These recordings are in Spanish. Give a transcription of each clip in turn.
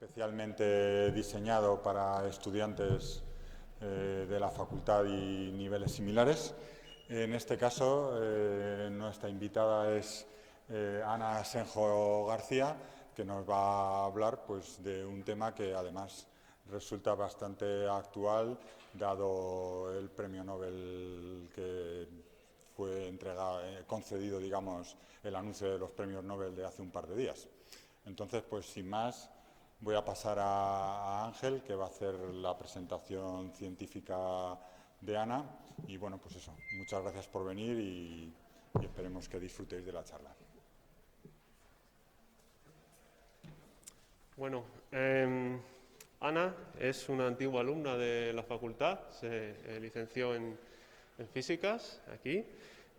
especialmente diseñado para estudiantes de la facultad y niveles similares. En este caso, nuestra invitada es Ana Asenjo García, que nos va a hablar pues, de un tema que además resulta bastante actual, dado el premio Nobel que fue concedido, digamos, el anuncio de los premios Nobel de hace un par de días. Entonces, pues sin más, voy a pasar a Ángel, que va a hacer la presentación científica de Ana. Y bueno, pues eso, muchas gracias por venir y esperemos que disfrutéis de la charla. Bueno, Ana es una antigua alumna de la facultad, se licenció en físicas aquí,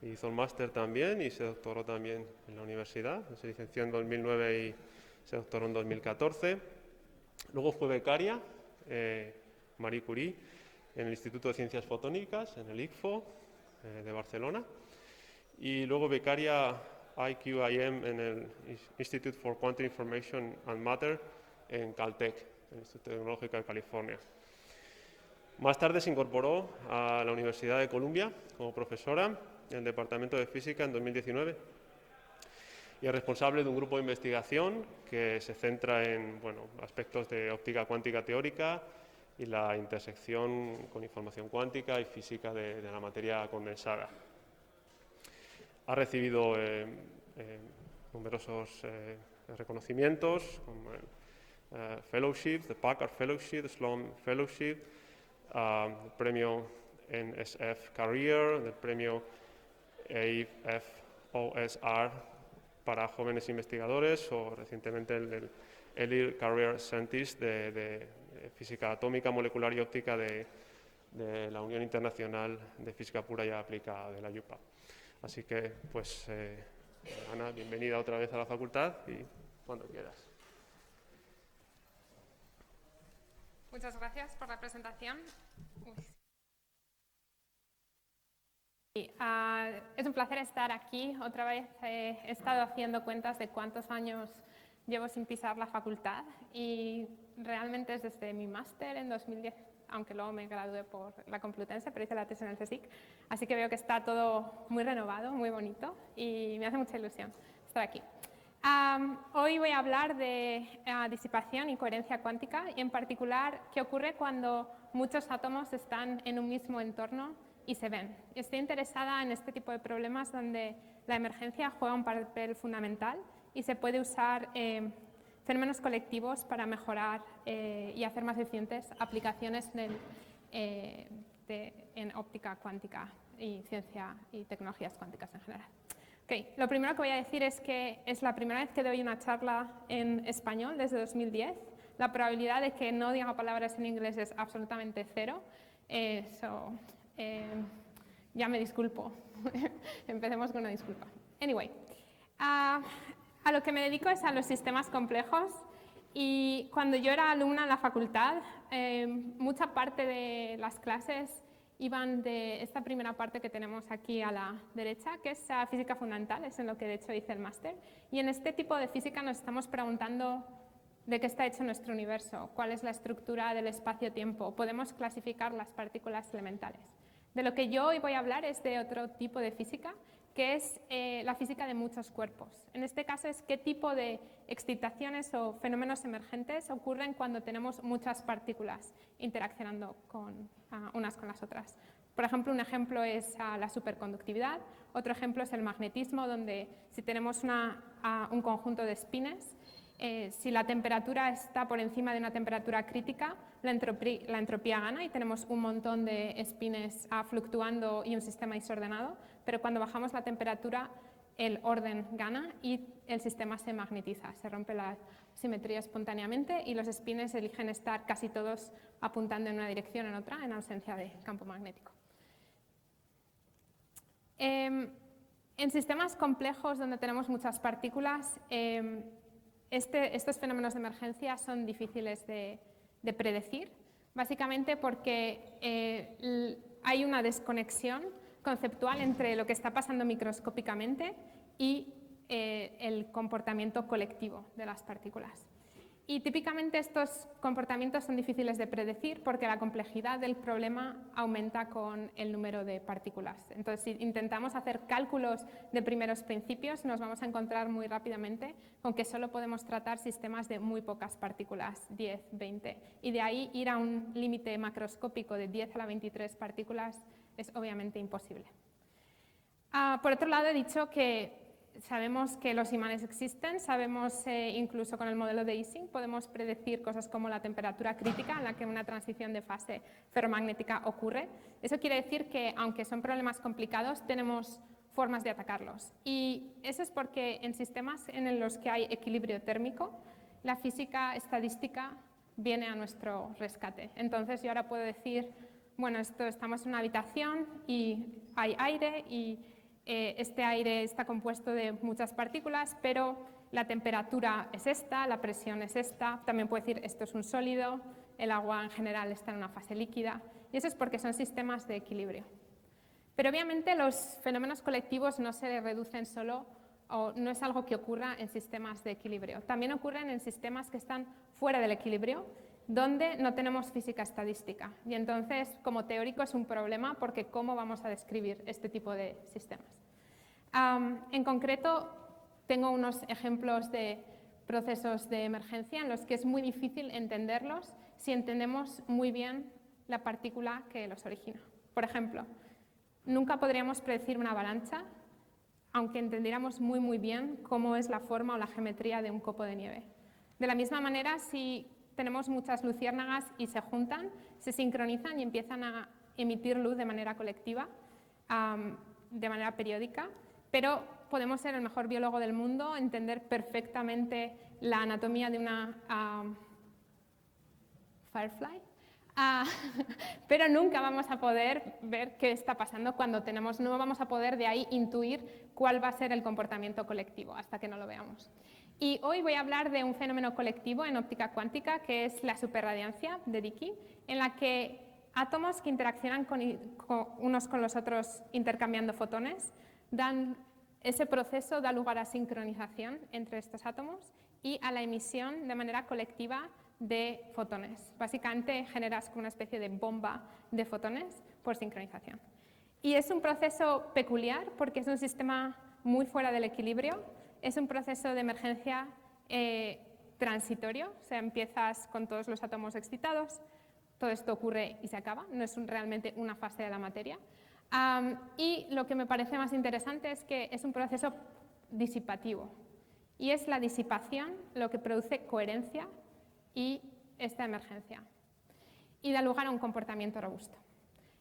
hizo el máster también y se doctoró también en la universidad, se licenció en 2009 y se doctoró en 2014. Luego fue becaria, Marie Curie, en el Instituto de Ciencias Fotónicas, en el ICFO de Barcelona, y luego becaria IQIM en el Institute for Quantum Information and Matter en Caltech, en el Instituto Tecnológico de California. Más tarde se incorporó a la Universidad de Columbia como profesora en el Departamento de Física en 2019 y es responsable de un grupo de investigación que se centra en aspectos de óptica cuántica teórica y la intersección con información cuántica y física de la materia condensada. Ha recibido numerosos reconocimientos como el Fellowship, the Packard Fellowship, the Sloan Fellowship, el premio NSF Career, el premio AFOSR para jóvenes investigadores o recientemente el Early Career Scientist de física atómica, molecular y óptica de la Unión Internacional de Física Pura y Aplicada, de la UPA. Así que, pues, Ana, bienvenida otra vez a la facultad y cuando quieras. Muchas gracias por la presentación. Es un placer estar aquí. Otra vez he estado haciendo cuentas de cuántos años llevo sin pisar la facultad y realmente es desde mi máster en 2010, aunque luego me gradué por la Complutense, pero hice la tesis en el CSIC, así que veo que está todo muy renovado, muy bonito y me hace mucha ilusión estar aquí. Hoy voy a hablar de disipación y coherencia cuántica y en particular qué ocurre cuando muchos átomos están en un mismo entorno y se ven. Estoy interesada en este tipo de problemas donde la emergencia juega un papel fundamental y se puede usar fenómenos colectivos para mejorar y hacer más eficientes aplicaciones en óptica cuántica y ciencia y tecnologías cuánticas en general. Okay. Lo primero que voy a decir es que es la primera vez que doy una charla en español desde 2010. La probabilidad de que no diga palabras en inglés es absolutamente cero. Ya me disculpo. Empecemos con una disculpa. Anyway, a lo que me dedico es a los sistemas complejos y cuando yo era alumna en la facultad, mucha parte de las clases iban de esta primera parte que tenemos aquí a la derecha, que es física fundamental, es en lo que de hecho hice el máster. Y en este tipo de física nos estamos preguntando de qué está hecho nuestro universo, cuál es la estructura del espacio-tiempo, podemos clasificar las partículas elementales. De lo que yo hoy voy a hablar es de otro tipo de física, que es la física de muchos cuerpos. En este caso es qué tipo de excitaciones o fenómenos emergentes ocurren cuando tenemos muchas partículas interaccionando unas con las otras. Por ejemplo, un ejemplo es la superconductividad, otro ejemplo es el magnetismo, donde si tenemos un conjunto de espines, si la temperatura está por encima de una temperatura crítica, la entropía gana y tenemos un montón de espines fluctuando y un sistema desordenado, pero cuando bajamos la temperatura el orden gana y el sistema se magnetiza, se rompe la simetría espontáneamente y los espines eligen estar casi todos apuntando en una dirección o en otra en ausencia de campo magnético. En sistemas complejos donde tenemos muchas partículas, estos fenómenos de emergencia son difíciles de predecir, básicamente porque hay una desconexión conceptual entre lo que está pasando microscópicamente y el comportamiento colectivo de las partículas. Y típicamente estos comportamientos son difíciles de predecir porque la complejidad del problema aumenta con el número de partículas. Entonces, si intentamos hacer cálculos de primeros principios, nos vamos a encontrar muy rápidamente con que solo podemos tratar sistemas de muy pocas partículas, 10, 20. Y de ahí ir a un límite macroscópico de 10 a la 23 partículas es obviamente imposible. Por otro lado, he dicho que sabemos que los imanes existen, sabemos incluso con el modelo de Ising podemos predecir cosas como la temperatura crítica en la que una transición de fase ferromagnética ocurre. Eso quiere decir que, aunque son problemas complicados, tenemos formas de atacarlos. Y eso es porque en sistemas en los que hay equilibrio térmico, la física estadística viene a nuestro rescate. Entonces yo ahora puedo decir, bueno, estamos en una habitación y hay aire y este aire está compuesto de muchas partículas, pero la temperatura es esta, la presión es esta, también puedo decir esto es un sólido, el agua en general está en una fase líquida, y eso es porque son sistemas de equilibrio. Pero obviamente los fenómenos colectivos no se reducen solo, o no es algo que ocurra en sistemas de equilibrio, también ocurren en sistemas que están fuera del equilibrio, donde no tenemos física estadística. Y entonces, como teórico, es un problema porque ¿cómo vamos a describir este tipo de sistemas? En concreto, tengo unos ejemplos de procesos de emergencia en los que es muy difícil entenderlos si entendemos muy bien la partícula que los origina. Por ejemplo, nunca podríamos predecir una avalancha, aunque entendiéramos muy bien cómo es la forma o la geometría de un copo de nieve. De la misma manera, si tenemos muchas luciérnagas y se juntan, se sincronizan y empiezan a emitir luz de manera colectiva, de manera periódica, pero podemos ser el mejor biólogo del mundo, entender perfectamente la anatomía de una firefly, pero nunca vamos a poder ver qué está pasando cuando no vamos a poder de ahí intuir cuál va a ser el comportamiento colectivo hasta que no lo veamos. Y hoy voy a hablar de un fenómeno colectivo en óptica cuántica que es la superradiancia de Dicke, en la que átomos que interaccionan unos con los otros intercambiando fotones, ese proceso da lugar a sincronización entre estos átomos y a la emisión de manera colectiva de fotones. Básicamente generas una especie de bomba de fotones por sincronización. Y es un proceso peculiar porque es un sistema muy fuera del equilibrio. Es un proceso de emergencia transitorio, o sea, empiezas con todos los átomos excitados, todo esto ocurre y se acaba, no es realmente una fase de la materia. Y lo que me parece más interesante es que es un proceso disipativo, y es la disipación lo que produce coherencia y esta emergencia, y da lugar a un comportamiento robusto.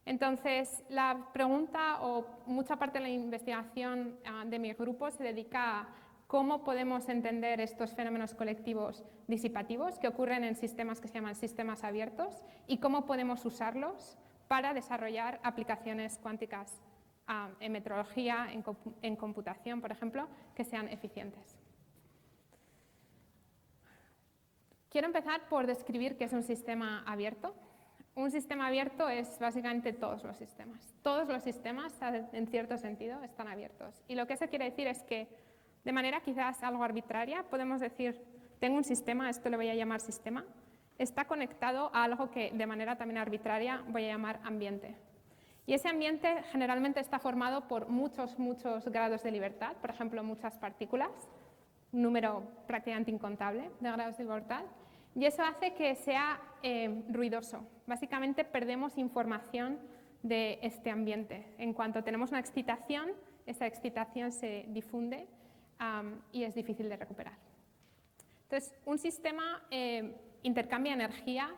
Entonces, la pregunta o mucha parte de la investigación de mi grupo se dedica a cómo podemos entender estos fenómenos colectivos disipativos que ocurren en sistemas que se llaman sistemas abiertos y cómo podemos usarlos para desarrollar aplicaciones cuánticas en metrología, en computación, por ejemplo, que sean eficientes. Quiero empezar por describir qué es un sistema abierto. Un sistema abierto es básicamente todos los sistemas. Todos los sistemas, en cierto sentido, están abiertos. Y lo que eso quiere decir es que, de manera quizás algo arbitraria, podemos decir, tengo un sistema, esto le voy a llamar sistema, está conectado a algo que de manera también arbitraria voy a llamar ambiente. Y ese ambiente generalmente está formado por muchos grados de libertad, por ejemplo, muchas partículas, un número prácticamente incontable de grados de libertad, y eso hace que sea ruidoso. Básicamente perdemos información de este ambiente. En cuanto tenemos una excitación, esa excitación se difunde y es difícil de recuperar. Entonces, un sistema intercambia energía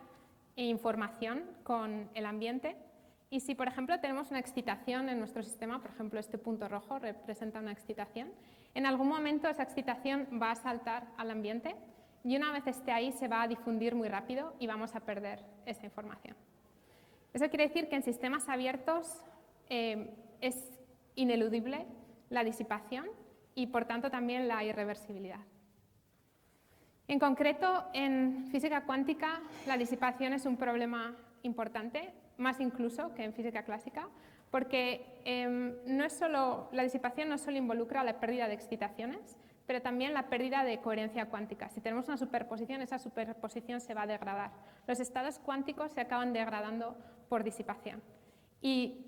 e información con el ambiente, y si, por ejemplo, tenemos una excitación en nuestro sistema, por ejemplo, este punto rojo representa una excitación, en algún momento esa excitación va a saltar al ambiente y una vez esté ahí se va a difundir muy rápido y vamos a perder esa información. Eso quiere decir que en sistemas abiertos es ineludible la disipación y, por tanto, también la irreversibilidad. En concreto, en física cuántica, la disipación es un problema importante, más incluso que en física clásica, porque la disipación no solo involucra la pérdida de excitaciones, pero también la pérdida de coherencia cuántica. Si tenemos una superposición, esa superposición se va a degradar. Los estados cuánticos se acaban degradando por disipación. Y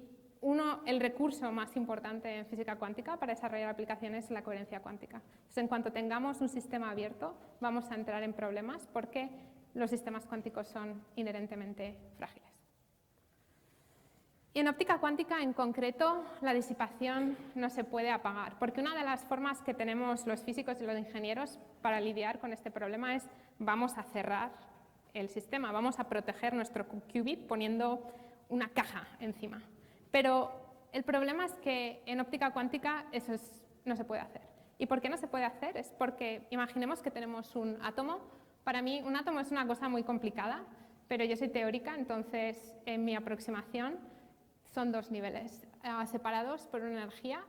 el recurso más importante en física cuántica para desarrollar aplicaciones es la coherencia cuántica. Entonces, en cuanto tengamos un sistema abierto, vamos a entrar en problemas porque los sistemas cuánticos son inherentemente frágiles. Y en óptica cuántica, en concreto, la disipación no se puede apagar, porque una de las formas que tenemos los físicos y los ingenieros para lidiar con este problema es vamos a cerrar el sistema, vamos a proteger nuestro qubit poniendo una caja encima. Pero el problema es que en óptica cuántica eso no se puede hacer. ¿Y por qué no se puede hacer? Es porque imaginemos que tenemos un átomo. Para mí un átomo es una cosa muy complicada, pero yo soy teórica, entonces en mi aproximación son dos niveles separados por una energía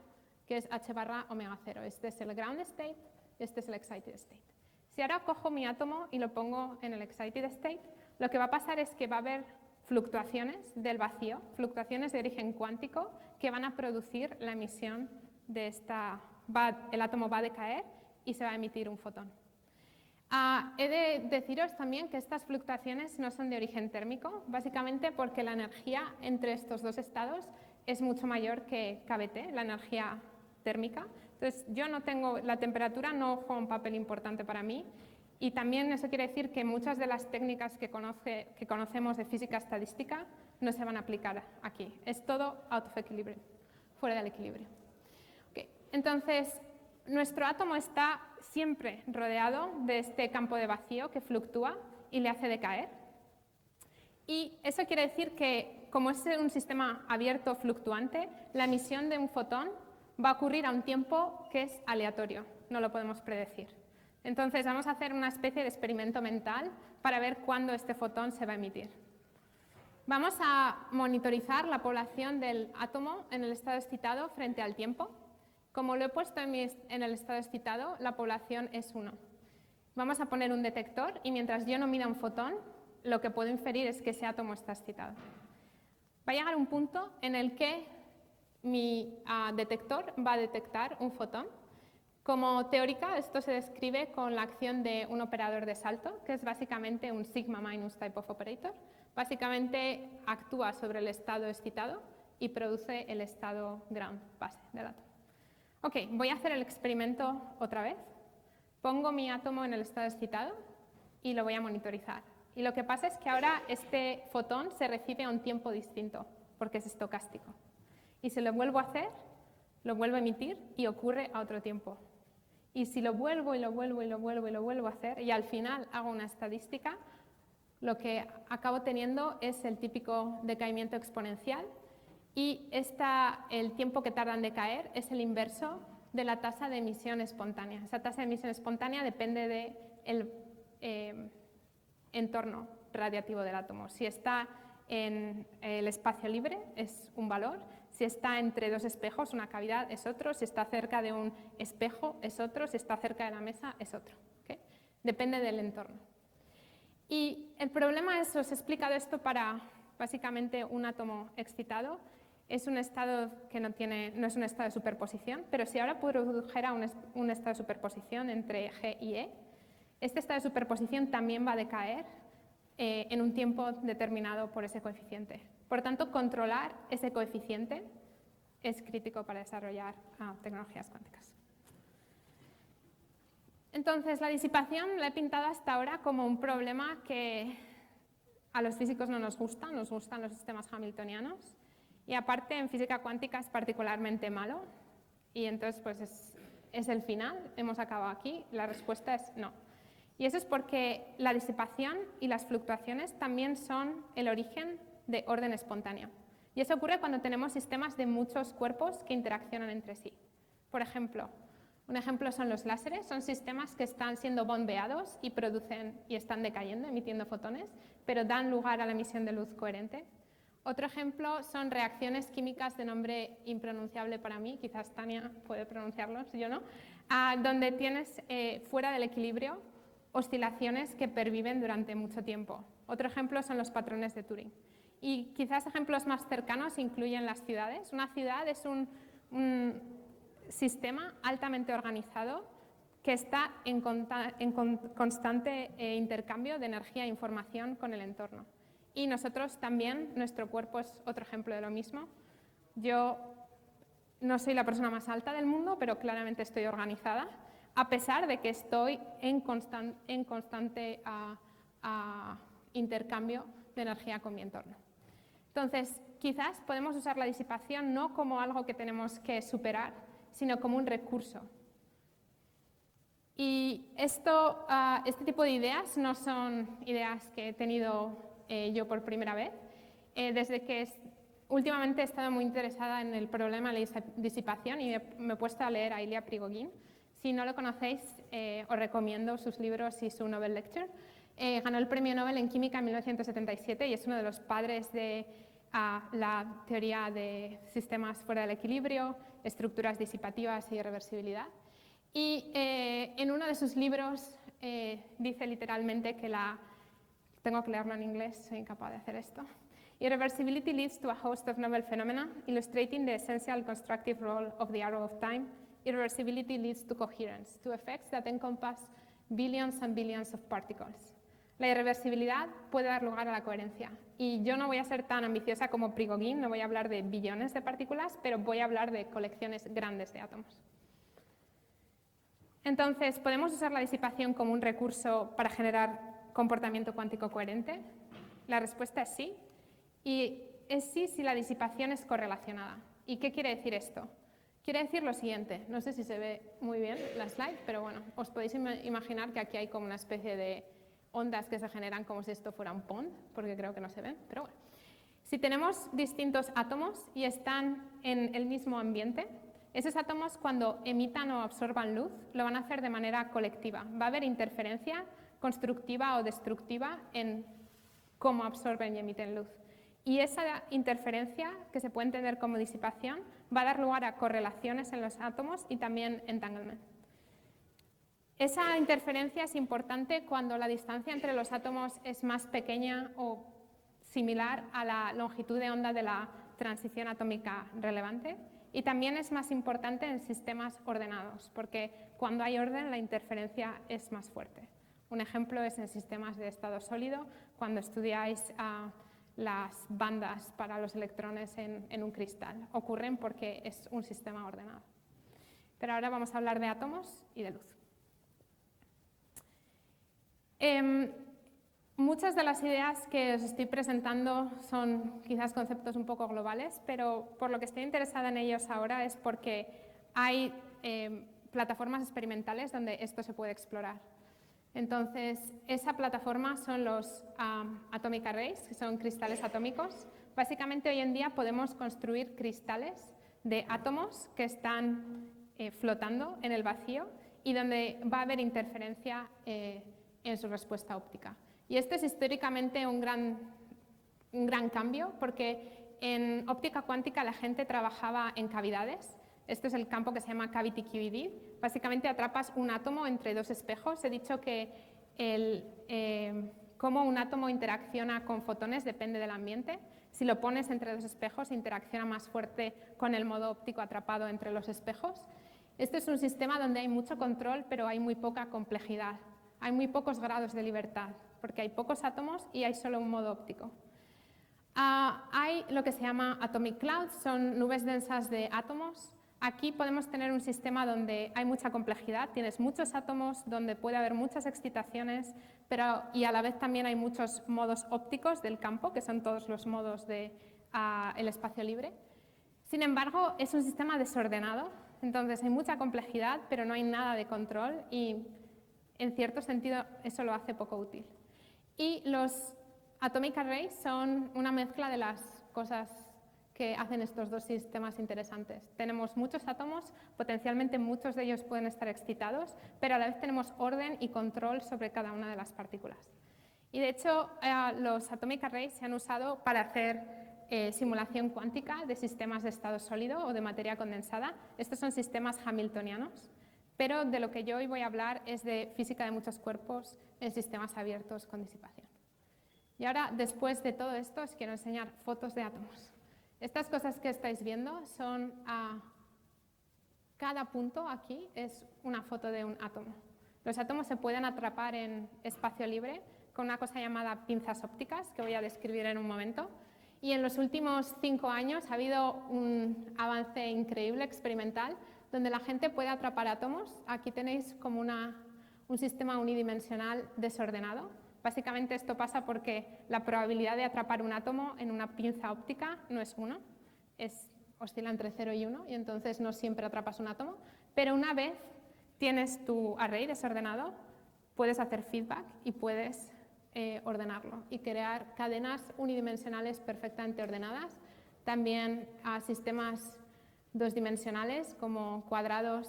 que es h/ω0. Este es el ground state y este es el excited state. Si ahora cojo mi átomo y lo pongo en el excited state, lo que va a pasar es que va a haber fluctuaciones del vacío, fluctuaciones de origen cuántico que van a producir la emisión de el átomo va a decaer y se va a emitir un fotón. He de deciros también que estas fluctuaciones no son de origen térmico, básicamente porque la energía entre estos dos estados es mucho mayor que KBT, la energía térmica. Entonces, la temperatura no juega un papel importante para mí. Y también eso quiere decir que muchas de las técnicas que conocemos de física estadística no se van a aplicar aquí. Es todo out of equilibrium, fuera del equilibrio. Okay. Entonces, nuestro átomo está siempre rodeado de este campo de vacío que fluctúa y le hace decaer. Y eso quiere decir que, como es un sistema abierto fluctuante, la emisión de un fotón va a ocurrir a un tiempo que es aleatorio, no lo podemos predecir. Entonces vamos a hacer una especie de experimento mental para ver cuándo este fotón se va a emitir. Vamos a monitorizar la población del átomo en el estado excitado frente al tiempo. Como lo he puesto en el estado excitado, la población es 1. Vamos a poner un detector y mientras yo no mida un fotón, lo que puedo inferir es que ese átomo está excitado. Va a llegar un punto en el que mi detector va a detectar un fotón. Como teórica, esto se describe con la acción de un operador de salto, que es básicamente un sigma minus type of operator. Básicamente actúa sobre el estado excitado y produce el estado ground, base del átomo. Ok, voy a hacer el experimento otra vez. Pongo mi átomo en el estado excitado y lo voy a monitorizar. Y lo que pasa es que ahora este fotón se recibe a un tiempo distinto, porque es estocástico. Y si lo vuelvo a hacer, lo vuelvo a emitir y ocurre a otro tiempo. Y si lo vuelvo y lo vuelvo y lo vuelvo y lo vuelvo a hacer y al final hago una estadística, lo que acabo teniendo es el típico decaimiento exponencial y el tiempo que tarda en decaer es el inverso de la tasa de emisión espontánea. Esa tasa de emisión espontánea depende del entorno radiativo del átomo. Si está en el espacio libre es un valor, si está entre dos espejos, una cavidad, es otro, si está cerca de un espejo es otro, si está cerca de la mesa es otro. ¿Okay? Depende del entorno. Y el problema es, os he explicado esto para básicamente un átomo excitado, es un estado que no es un estado de superposición, pero si ahora produjera un estado de superposición entre G y E, este estado de superposición también va a decaer en un tiempo determinado por ese coeficiente. Por tanto, controlar ese coeficiente es crítico para desarrollar tecnologías cuánticas. Entonces, la disipación la he pintado hasta ahora como un problema que a los físicos no nos gustan los sistemas hamiltonianos. Y aparte, en física cuántica es particularmente malo. Y entonces, pues es el final, hemos acabado aquí. La respuesta es no. Y eso es porque la disipación y las fluctuaciones también son el origen de orden espontáneo. Y eso ocurre cuando tenemos sistemas de muchos cuerpos que interaccionan entre sí. Por ejemplo, un ejemplo son los láseres, son sistemas que están siendo bombeados y producen y están decayendo, emitiendo fotones, pero dan lugar a la emisión de luz coherente. Otro ejemplo son reacciones químicas de nombre impronunciable para mí, quizás Tania puede pronunciarlos, yo no, donde tienes fuera del equilibrio oscilaciones que perviven durante mucho tiempo. Otro ejemplo son los patrones de Turing. Y quizás ejemplos más cercanos incluyen las ciudades. Una ciudad es un sistema altamente organizado que está en constante intercambio de energía e información con el entorno. Y nosotros también, nuestro cuerpo es otro ejemplo de lo mismo. Yo no soy la persona más alta del mundo, pero claramente estoy organizada, a pesar de que estoy en constante intercambio de energía con mi entorno. Entonces, quizás podemos usar la disipación no como algo que tenemos que superar, sino como un recurso. Y este tipo de ideas no son ideas que he tenido yo por primera vez. Desde que últimamente he estado muy interesada en el problema de la disipación y me he puesto a leer a Ilya Prigogine. Si no lo conocéis, os recomiendo sus libros y su Nobel Lecture. Ganó el premio Nobel en Química en 1977 y es uno de los padres de la teoría de sistemas fuera del equilibrio, estructuras disipativas y reversibilidad. Y en uno de sus libros dice literalmente que tengo que leerlo en inglés, soy incapaz de hacer esto. Irreversibility leads to a host of novel phenomena, illustrating the essential constructive role of the arrow of time. Irreversibility leads to coherence, to effects that encompass billions and billions of particles. La irreversibilidad puede dar lugar a la coherencia. Y yo no voy a ser tan ambiciosa como Prigogine, no voy a hablar de billones de partículas, pero voy a hablar de colecciones grandes de átomos. Entonces, ¿podemos usar la disipación como un recurso para generar comportamiento cuántico coherente? La respuesta es sí. Y es sí si la disipación es correlacionada. ¿Y qué quiere decir esto? Quiere decir lo siguiente. No sé si se ve muy bien la slide, pero bueno, os podéis imaginar que aquí hay como una especie de ondas que se generan como si esto fuera un pond, porque creo que no se ven, pero bueno. Si tenemos distintos átomos y están en el mismo ambiente, esos átomos cuando emitan o absorban luz lo van a hacer de manera colectiva. Va a haber interferencia constructiva o destructiva en cómo absorben y emiten luz. Y esa interferencia, que se puede entender como disipación, va a dar lugar a correlaciones en los átomos y también entanglement. Esa interferencia es importante cuando la distancia entre los átomos es más pequeña o similar a la longitud de onda de la transición atómica relevante. Y también es más importante en sistemas ordenados, porque cuando hay orden la interferencia es más fuerte. Un ejemplo es en sistemas de estado sólido, cuando estudiáis las bandas para los electrones en un cristal. Ocurren porque es un sistema ordenado. Pero ahora vamos a hablar de átomos y de luz. Muchas de las ideas que os estoy presentando son quizás conceptos un poco globales, pero por lo que estoy interesada en ellos ahora es porque hay plataformas experimentales donde esto se puede explorar. Entonces, esa plataforma son los Atomic Arrays, que son cristales atómicos. Básicamente, hoy en día podemos construir cristales de átomos que están flotando en el vacío y donde va a haber interferencia en su respuesta óptica. Y esto es históricamente un gran cambio, porque en óptica cuántica la gente trabajaba en cavidades. Este es el campo que se llama Cavity QED. Básicamente atrapas un átomo entre dos espejos. He dicho que cómo un átomo interacciona con fotones depende del ambiente. Si lo pones entre dos espejos, interacciona más fuerte con el modo óptico atrapado entre los espejos. Este es un sistema donde hay mucho control, pero hay muy poca complejidad. Hay muy pocos grados de libertad, porque hay pocos átomos y hay solo un modo óptico. Hay lo que se llama atomic clouds, son nubes densas de átomos. Aquí podemos tener un sistema donde hay mucha complejidad, tienes muchos átomos, donde puede haber muchas excitaciones, y a la vez también hay muchos modos ópticos del campo, que son todos los modos del espacio libre. Sin embargo, es un sistema desordenado, entonces hay mucha complejidad, pero no hay nada de control y en cierto sentido eso lo hace poco útil. Y los Atomic Arrays son una mezcla de las cosas que hacen estos dos sistemas interesantes. Tenemos muchos átomos, potencialmente muchos de ellos pueden estar excitados, pero a la vez tenemos orden y control sobre cada una de las partículas. Y de hecho, los Atomic Arrays se han usado para hacer simulación cuántica de sistemas de estado sólido o de materia condensada. Estos son sistemas hamiltonianos, pero de lo que yo hoy voy a hablar es de física de muchos cuerpos en sistemas abiertos con disipación. Y ahora, después de todo esto, os quiero enseñar fotos de átomos. Estas cosas que estáis viendo son Cada punto aquí es una foto de un átomo. Los átomos se pueden atrapar en espacio libre con una cosa llamada pinzas ópticas, que voy a describir en un momento. Y en los últimos 5 años ha habido un avance increíble, experimental, donde la gente puede atrapar átomos. Aquí tenéis como un sistema unidimensional desordenado. Básicamente esto pasa porque la probabilidad de atrapar un átomo en una pinza óptica no es 1, oscila entre 0 y 1, y entonces no siempre atrapas un átomo. Pero una vez tienes tu array desordenado, puedes hacer feedback y puedes ordenarlo y crear cadenas unidimensionales perfectamente ordenadas. También a sistemas 2-dimensionales como cuadrados,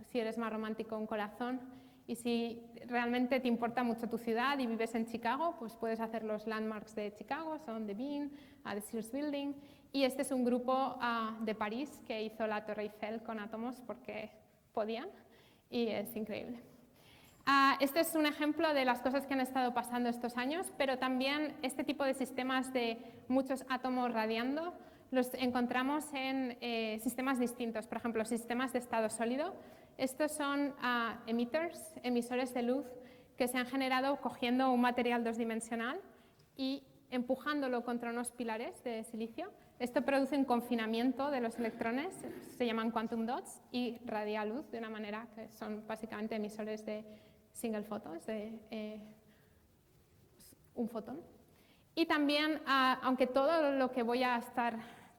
si eres más romántico, un corazón. Y si realmente te importa mucho tu ciudad y vives en Chicago, pues puedes hacer los landmarks de Chicago, son The Bean, The Sears Building. Y este es un grupo de París que hizo la Torre Eiffel con átomos porque podían, y es increíble. Este es un ejemplo de las cosas que han estado pasando estos años, pero también este tipo de sistemas de muchos átomos radiando los encontramos en sistemas distintos, por ejemplo, sistemas de estado sólido. Estos son emisores de luz que se han generado cogiendo un material 2-dimensional y empujándolo contra unos pilares de silicio. Esto produce un confinamiento de los electrones, se llaman quantum dots, y radia luz de una manera que son básicamente emisores de single photons, de un fotón. Y también, aunque todo lo que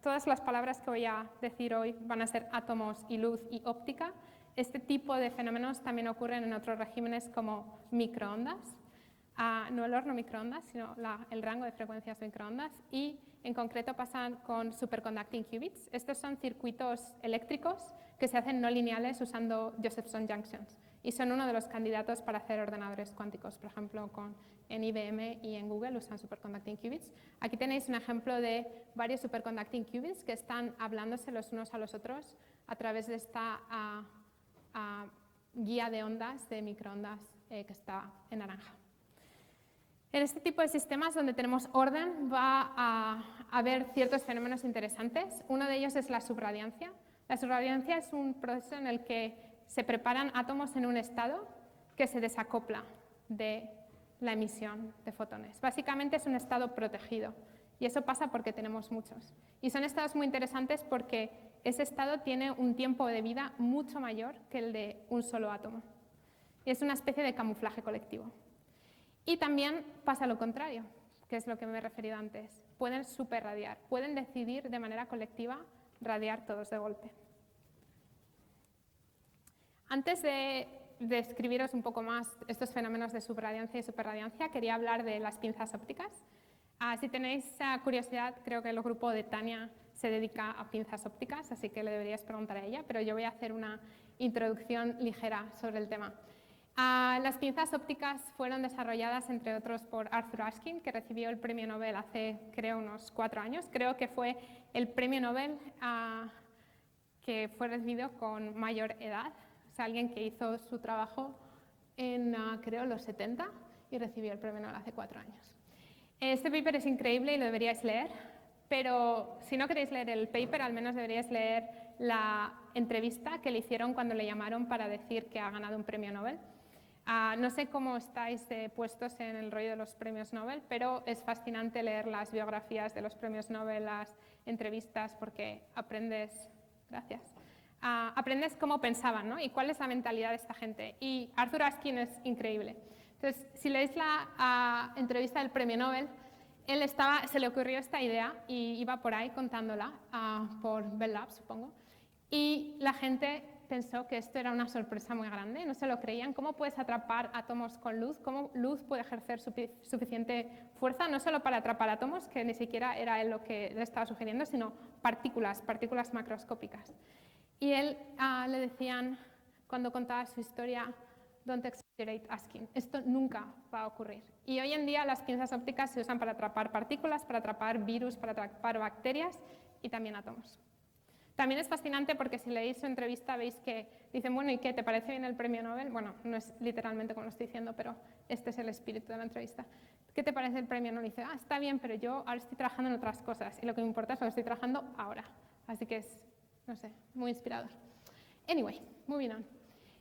todas las palabras que voy a decir hoy van a ser átomos y luz y óptica, este tipo de fenómenos también ocurren en otros regímenes como microondas, no el horno microondas, sino el rango de frecuencias microondas, y en concreto pasan con superconducting qubits. Estos son circuitos eléctricos que se hacen no lineales usando Josephson junctions y son uno de los candidatos para hacer ordenadores cuánticos. Por ejemplo, en IBM y en Google usan superconducting qubits. Aquí tenéis un ejemplo de varios superconducting qubits que están hablándose los unos a los otros a través de esta guía de ondas de microondas que está en naranja. En este tipo de sistemas donde tenemos orden va a haber ciertos fenómenos interesantes. Uno de ellos es la subradiancia. La subradiancia es un proceso en el que se preparan átomos en un estado que se desacopla de la emisión de fotones. Básicamente es un estado protegido y eso pasa porque tenemos muchos. Y son estados muy interesantes porque ese estado tiene un tiempo de vida mucho mayor que el de un solo átomo. Y es una especie de camuflaje colectivo. Y también pasa lo contrario, que es lo que me he referido antes. Pueden superradiar, pueden decidir de manera colectiva radiar todos de golpe. Antes de describiros un poco más estos fenómenos de subradiancia y superradiancia, quería hablar de las pinzas ópticas. Si tenéis curiosidad, creo que el grupo de Tania se dedica a pinzas ópticas, así que le deberíais preguntar a ella, pero yo voy a hacer una introducción ligera sobre el tema. Las pinzas ópticas fueron desarrolladas, entre otros, por Arthur Ashkin, que recibió el premio Nobel hace, creo, unos 4 años. Creo que fue el premio Nobel que fue recibido con mayor edad. O sea, alguien que hizo su trabajo en, creo, los 70 y recibió el premio Nobel hace 4 años. Este paper es increíble y lo deberíais leer, pero si no queréis leer el paper, al menos deberíais leer la entrevista que le hicieron cuando le llamaron para decir que ha ganado un premio Nobel. No sé cómo estáis puestos en el rollo de los premios Nobel, pero es fascinante leer las biografías de los premios Nobel, las entrevistas, porque aprendes, aprendes cómo pensaban, ¿no? Y cuál es la mentalidad de esta gente. Y Arthur Ashkin es increíble. Entonces, si leéis la entrevista del premio Nobel, él se le ocurrió esta idea y iba por ahí contándola por Bell Labs, supongo. Y la gente pensó que esto era una sorpresa muy grande, no se lo creían. ¿Cómo puedes atrapar átomos con luz? ¿Cómo luz puede ejercer suficiente fuerza? No solo para atrapar átomos, que ni siquiera era él lo que le estaba sugiriendo, sino partículas macroscópicas. Y él le decían, cuando contaba su historia, don't exaggerate asking. Esto nunca va a ocurrir. Y hoy en día las pinzas ópticas se usan para atrapar partículas, para atrapar virus, para atrapar bacterias y también átomos. También es fascinante porque si leéis su entrevista veis que dicen, bueno, ¿y qué? ¿Te parece bien el premio Nobel? Bueno, no es literalmente como lo estoy diciendo, pero este es el espíritu de la entrevista. ¿Qué te parece el premio Nobel? Y dice, está bien, pero yo ahora estoy trabajando en otras cosas y lo que me importa es lo que estoy trabajando ahora. Así que es, no sé, muy inspirador. Anyway, moving on.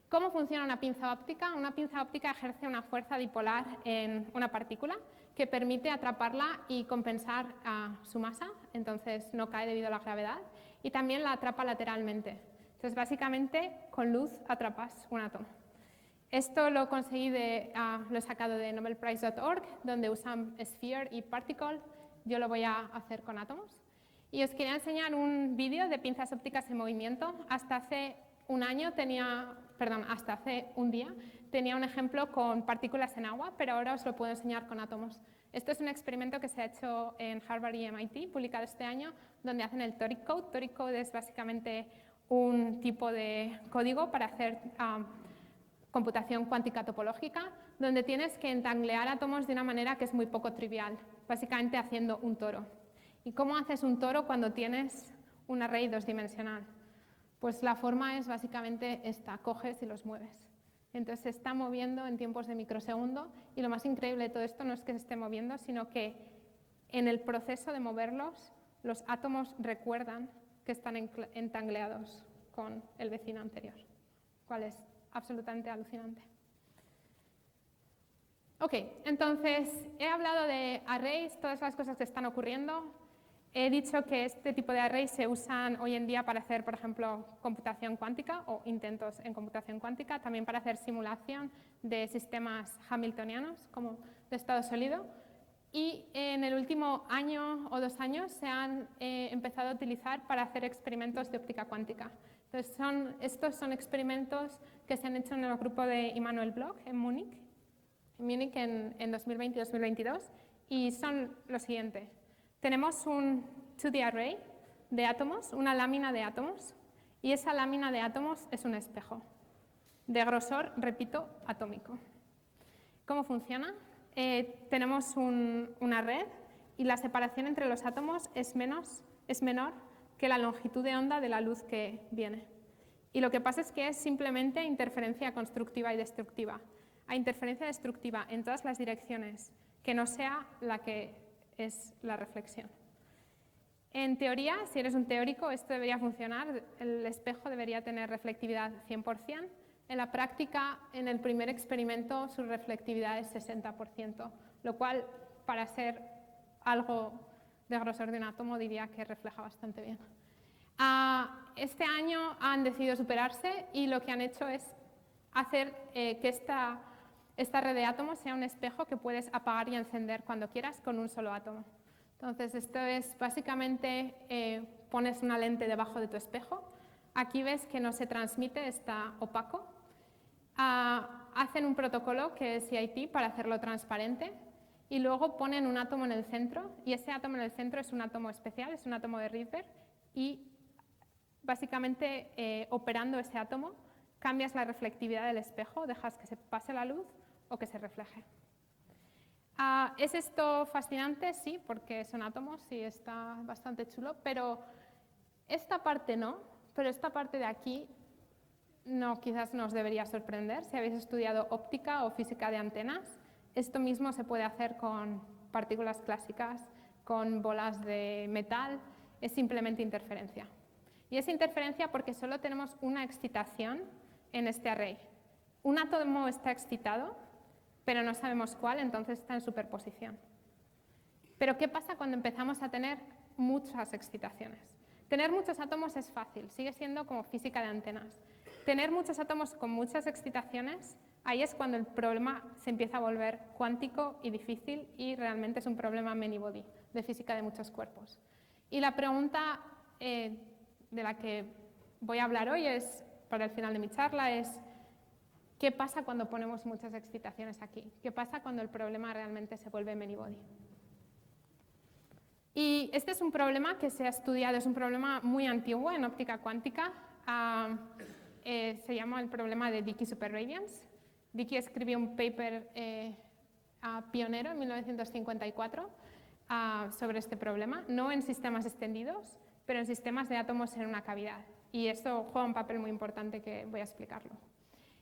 ¿Cómo funciona una pinza óptica? Una pinza óptica ejerce una fuerza dipolar en una partícula que permite atraparla y compensar su masa, entonces no cae debido a la gravedad, y también la atrapa lateralmente. Entonces, básicamente, con luz atrapas un átomo. Esto lo conseguí, lo he sacado de nobelprize.org, donde usan sphere y particle. Yo lo voy a hacer con átomos. Y os quería enseñar un vídeo de pinzas ópticas en movimiento. Hasta hace un día tenía un ejemplo con partículas en agua, pero ahora os lo puedo enseñar con átomos. Esto es un experimento que se ha hecho en Harvard y MIT, publicado este año, donde hacen el Toric Code. Toric Code es básicamente un tipo de código para hacer computación cuántica topológica, donde tienes que entanglear átomos de una manera que es muy poco trivial, básicamente haciendo un toro. ¿Y cómo haces un toro cuando tienes un array dos-dimensional? Pues la forma es básicamente esta, coges y los mueves. Entonces se está moviendo en tiempos de microsegundo, y lo más increíble de todo esto no es que se esté moviendo, sino que en el proceso de moverlos, los átomos recuerdan que están entangleados con el vecino anterior, cual es absolutamente alucinante. Ok, entonces he hablado de arrays, todas las cosas que están ocurriendo. He dicho que este tipo de arrays se usan hoy en día para hacer, por ejemplo, computación cuántica o intentos en computación cuántica, también para hacer simulación de sistemas hamiltonianos, como de estado sólido. Y en el último año o 2 años se han empezado a utilizar para hacer experimentos de óptica cuántica. Entonces, estos son experimentos que se han hecho en el grupo de Immanuel Bloch en Múnich en 2020 y 2022, y son lo siguiente. Tenemos un 2D array de átomos, una lámina de átomos, y esa lámina de átomos es un espejo de grosor, repito, atómico. ¿Cómo funciona? Tenemos una red y la separación entre los átomos es menor que la longitud de onda de la luz que viene. Y lo que pasa es que es simplemente interferencia constructiva y destructiva. Hay interferencia destructiva en todas las direcciones, que no sea la que es la reflexión. En teoría, si eres un teórico, esto debería funcionar. El espejo debería tener reflectividad 100%. En la práctica, en el primer experimento, su reflectividad es 60%, lo cual, para ser algo de grosor de un átomo, diría que refleja bastante bien. Este año han decidido superarse y lo que han hecho es hacer que esta red de átomos sea un espejo que puedes apagar y encender cuando quieras con un solo átomo. Entonces, esto es básicamente, pones una lente debajo de tu espejo. Aquí ves que no se transmite, está opaco. Hacen un protocolo que es CIT para hacerlo transparente y luego ponen un átomo en el centro, y ese átomo en el centro es un átomo especial, es un átomo de Rydberg, y básicamente operando ese átomo cambias la reflectividad del espejo, dejas que se pase la luz o que se refleje. ¿Es esto fascinante? Sí, porque son átomos y está bastante chulo, pero esta parte no, pero esta parte de aquí no, quizás nos debería sorprender. Si habéis estudiado óptica o física de antenas, esto mismo se puede hacer con partículas clásicas, con bolas de metal, es simplemente interferencia. Y es interferencia porque solo tenemos una excitación en este array. Un átomo está excitado, pero no sabemos cuál, entonces está en superposición. Pero ¿qué pasa cuando empezamos a tener muchas excitaciones? Tener muchos átomos es fácil, sigue siendo como física de antenas. Tener muchos átomos con muchas excitaciones, ahí es cuando el problema se empieza a volver cuántico y difícil, y realmente es un problema many-body, de física de muchos cuerpos. Y la pregunta de la que voy a hablar hoy, para el final de mi charla, es ¿qué pasa cuando ponemos muchas excitaciones aquí? ¿Qué pasa cuando el problema realmente se vuelve many-body? Y este es un problema que se ha estudiado, es un problema muy antiguo en óptica cuántica. Se llama el problema de Dicke superradiance. Dicke escribió un paper pionero en 1954 sobre este problema, no en sistemas extendidos, pero en sistemas de átomos en una cavidad. Y esto juega un papel muy importante que voy a explicarlo.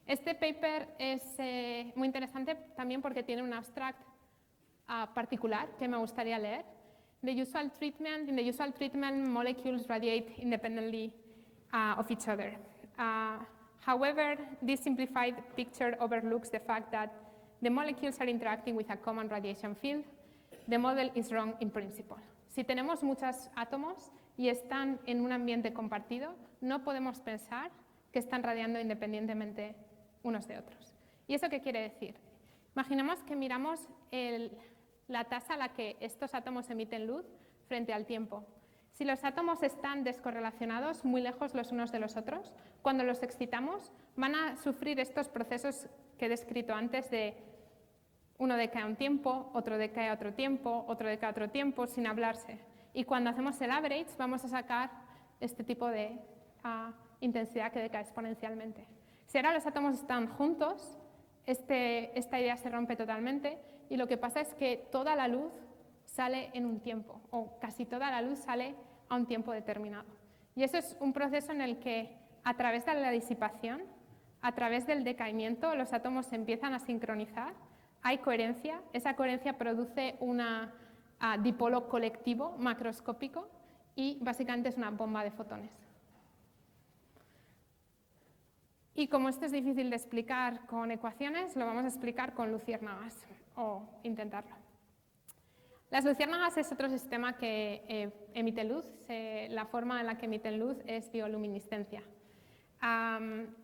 Este paper es muy interesante también porque tiene un abstract particular que me gustaría leer. In the usual treatment, molecules radiate independently of each other. However, this simplified picture overlooks the fact that the molecules are interacting with a common radiation field. The model is wrong in principle. Si tenemos muchos átomos y están en un ambiente compartido, no podemos pensar que están radiando independientemente unos de otros. ¿Y eso qué quiere decir? Imaginemos que miramos la tasa a la que estos átomos emiten luz frente al tiempo. Si los átomos están descorrelacionados, muy lejos los unos de los otros, cuando los excitamos van a sufrir estos procesos que he descrito antes de uno decae a un tiempo, otro decae a otro tiempo, otro decae a otro tiempo, sin hablarse. Y cuando hacemos el average vamos a sacar este tipo de intensidad que decae exponencialmente. Si ahora los átomos están juntos, esta idea se rompe totalmente y lo que pasa es que toda la luz sale en un tiempo, o casi toda la luz sale a un tiempo determinado. Y eso es un proceso en el que, a través de la disipación, a través del decaimiento, los átomos se empiezan a sincronizar, hay coherencia, esa coherencia produce un dipolo colectivo macroscópico y básicamente es una bomba de fotones. Y como esto es difícil de explicar con ecuaciones, lo vamos a explicar con luciérnagas, o intentarlo. Las luciérnagas es otro sistema que emite luz. La forma en la que emiten luz es bioluminiscencia.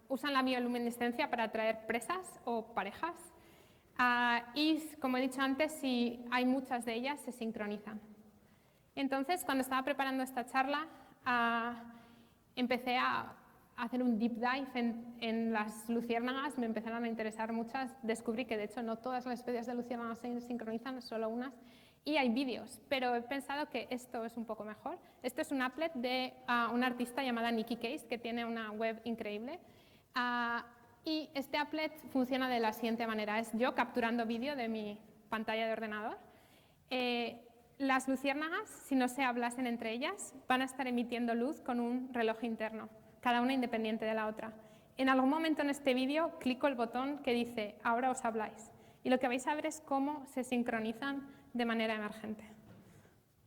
Usan la bioluminiscencia para atraer presas o parejas. Y, como he dicho antes, si hay muchas de ellas, se sincronizan. Entonces, cuando estaba preparando esta charla, empecé a hacer un deep dive en las luciérnagas, me empezaron a interesar muchas, descubrí que de hecho no todas las especies de luciérnagas se sincronizan, solo unas, y hay vídeos, pero he pensado que esto es un poco mejor. Esto es un applet de una artista llamada Nikki Case, que tiene una web increíble, y este applet funciona de la siguiente manera, es yo capturando vídeo de mi pantalla de ordenador. Las luciérnagas, si no se hablasen entre ellas, van a estar emitiendo luz con un reloj interno, cada una independiente de la otra. En algún momento en este vídeo clico el botón que dice ahora os habláis y lo que vais a ver es cómo se sincronizan de manera emergente.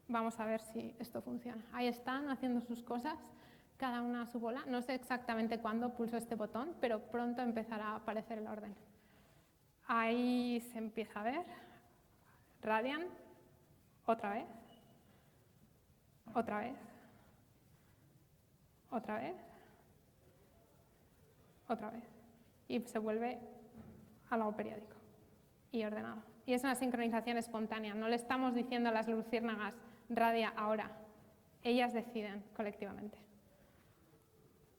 Vamos a ver si esto funciona. Ahí están haciendo sus cosas, cada una a su bola. No sé exactamente cuándo pulso este botón, pero pronto empezará a aparecer el orden. Ahí se empieza a ver. Radian. Otra vez. Otra vez. Otra vez. Otra vez. Y se vuelve algo periódico y ordenado. Y es una sincronización espontánea. No le estamos diciendo a las luciérnagas radia ahora. Ellas deciden colectivamente.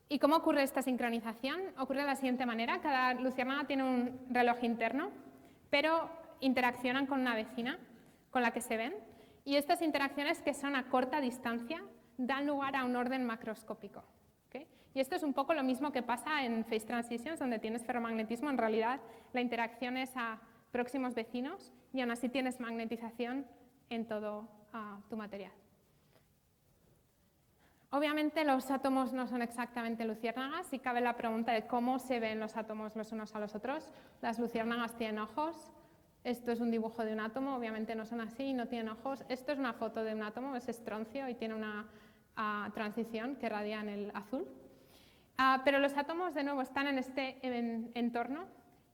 ¿Y cómo ocurre esta sincronización? Ocurre de la siguiente manera. Cada luciérnaga tiene un reloj interno, pero interaccionan con una vecina con la que se ven. Y estas interacciones, que son a corta distancia, dan lugar a un orden macroscópico. ¿Okay? Y esto es un poco lo mismo que pasa en phase transitions, donde tienes ferromagnetismo. En realidad, la interacción es a próximos vecinos y aún así tienes magnetización en todo tu material. Obviamente los átomos no son exactamente luciérnagas y cabe la pregunta de cómo se ven los átomos los unos a los otros. Las luciérnagas tienen ojos. Esto es un dibujo de un átomo, obviamente no son así, no tienen ojos. Esto es una foto de un átomo, es estroncio y tiene una transición que radia en el azul. Pero los átomos, de nuevo, están en este entorno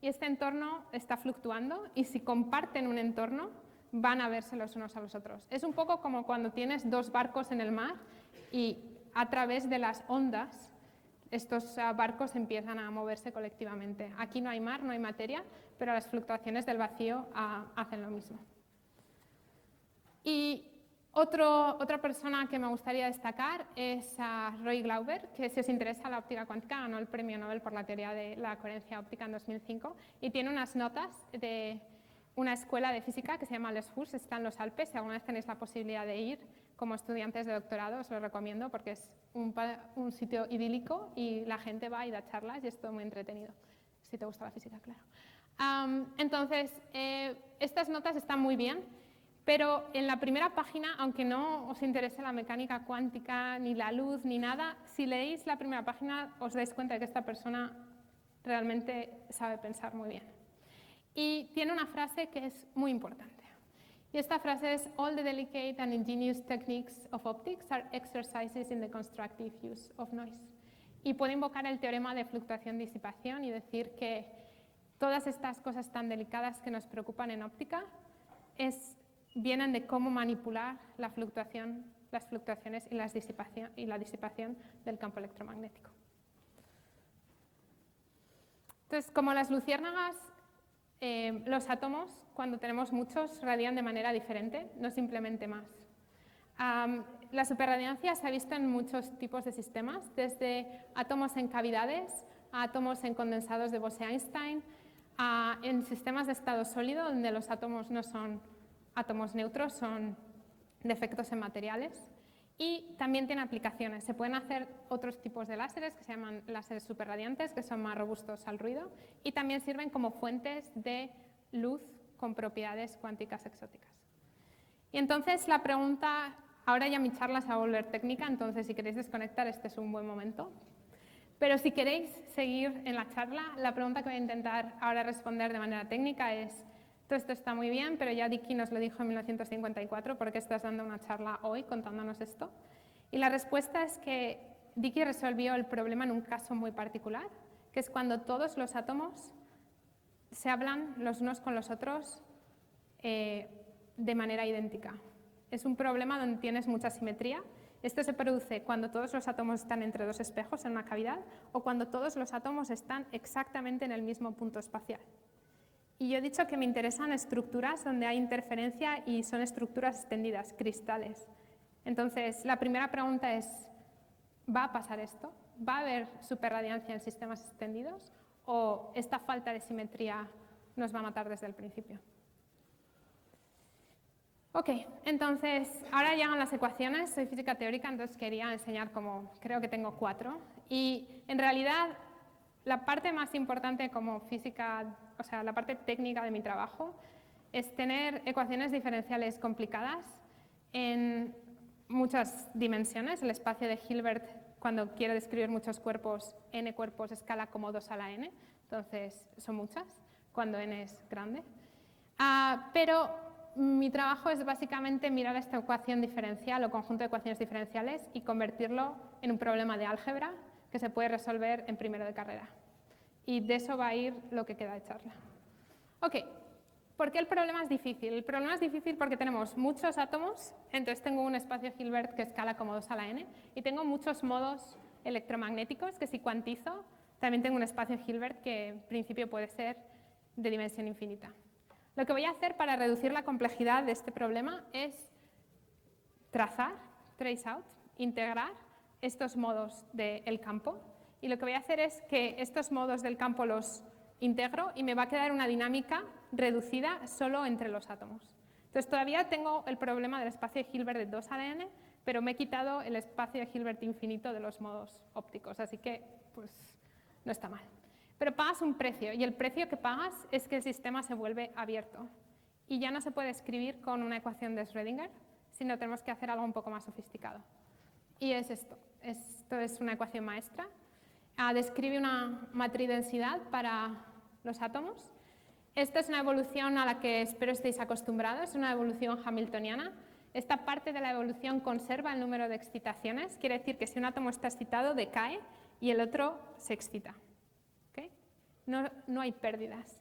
y este entorno está fluctuando y si comparten un entorno van a verse los unos a los otros. Es un poco como cuando tienes dos barcos en el mar y a través de las ondas estos barcos empiezan a moverse colectivamente. Aquí no hay mar, no hay materia, pero las fluctuaciones del vacío hacen lo mismo. Y otra persona que me gustaría destacar es Roy Glauber, que si os interesa la óptica cuántica ganó el premio Nobel por la teoría de la coherencia óptica en 2005 y tiene unas notas de una escuela de física que se llama Les Furs, está en los Alpes. Si alguna vez tenéis la posibilidad de ir como estudiantes de doctorado, os lo recomiendo porque es un sitio idílico y la gente va y da charlas y es todo muy entretenido, si te gusta la física, claro. Entonces, estas notas están muy bien, pero en la primera página, aunque no os interese la mecánica cuántica, ni la luz, ni nada, si leéis la primera página os dais cuenta de que esta persona realmente sabe pensar muy bien. Y tiene una frase que es muy importante. Y esta frase es: all the delicate and ingenious techniques of optics are exercises in the constructive use of noise. y puedo invocar el teorema de fluctuación-disipación y decir que todas estas cosas tan delicadas que nos preocupan en óptica vienen de cómo manipular las fluctuaciones y la disipación del campo electromagnético. Entonces, como las luciérnagas, los átomos, cuando tenemos muchos, radian de manera diferente, no simplemente más. La superradiancia se ha visto en muchos tipos de sistemas, desde átomos en cavidades, a átomos en condensados de Bose-Einstein, en sistemas de estado sólido, donde los átomos no son átomos neutros, son defectos en materiales. Y también tiene aplicaciones. Se pueden hacer otros tipos de láseres que se llaman láseres superradiantes, que son más robustos al ruido, y también sirven como fuentes de luz con propiedades cuánticas exóticas. Y entonces la pregunta, ahora ya mi charla se va a volver técnica, entonces si queréis desconectar este es un buen momento. Pero si queréis seguir en la charla, la pregunta que voy a intentar ahora responder de manera técnica es: todo esto está muy bien, pero ya Dicke nos lo dijo en 1954, ¿por qué estás dando una charla hoy contándonos esto? Y la respuesta es que Dicke resolvió el problema en un caso muy particular, que es cuando todos los átomos se hablan los unos con los otros de manera idéntica. Es un problema donde tienes mucha simetría. Esto se produce cuando todos los átomos están entre dos espejos en una cavidad o cuando todos los átomos están exactamente en el mismo punto espacial. Y yo he dicho que me interesan estructuras donde hay interferencia y son estructuras extendidas, cristales. Entonces, la primera pregunta es, ¿va a pasar esto? ¿Va a haber superradiancia en sistemas extendidos? ¿O esta falta de simetría nos va a matar desde el principio? Ok, entonces, ahora llegan las ecuaciones. Soy física teórica, entonces quería enseñar como, creo que tengo 4. Y en realidad, la parte más importante como física, o sea, la parte técnica de mi trabajo, es tener ecuaciones diferenciales complicadas en muchas dimensiones. El espacio de Hilbert, cuando quiero describir muchos cuerpos, n cuerpos escala como 2 a la n, entonces son muchas, cuando n es grande. Pero mi trabajo es básicamente mirar esta ecuación diferencial o conjunto de ecuaciones diferenciales y convertirlo en un problema de álgebra que se puede resolver en primero de carrera. Y de eso va a ir lo que queda de charla. Ok, ¿por qué el problema es difícil? El problema es difícil porque tenemos muchos átomos, entonces tengo un espacio Hilbert que escala como 2 a la n, y tengo muchos modos electromagnéticos que si cuantizo, también tengo un espacio Hilbert que en principio puede ser de dimensión infinita. Lo que voy a hacer para reducir la complejidad de este problema es trazar, trace out, integrar estos modos del campo. Y lo que voy a hacer es que estos modos del campo los integro y me va a quedar una dinámica reducida solo entre los átomos. Entonces todavía tengo el problema del espacio de Hilbert de 2 a la n, pero me he quitado el espacio de Hilbert infinito de los modos ópticos, así que pues no está mal. Pero pagas un precio, y el precio que pagas es que el sistema se vuelve abierto. Y ya no se puede escribir con una ecuación de Schrödinger, sino tenemos que hacer algo un poco más sofisticado. Y es esto. Esto es una ecuación maestra. Describe una matriz densidad para los átomos. Esta es una evolución a la que espero estéis acostumbrados, es una evolución hamiltoniana. Esta parte de la evolución conserva el número de excitaciones, quiere decir que si un átomo está excitado, decae y el otro se excita. No hay pérdidas.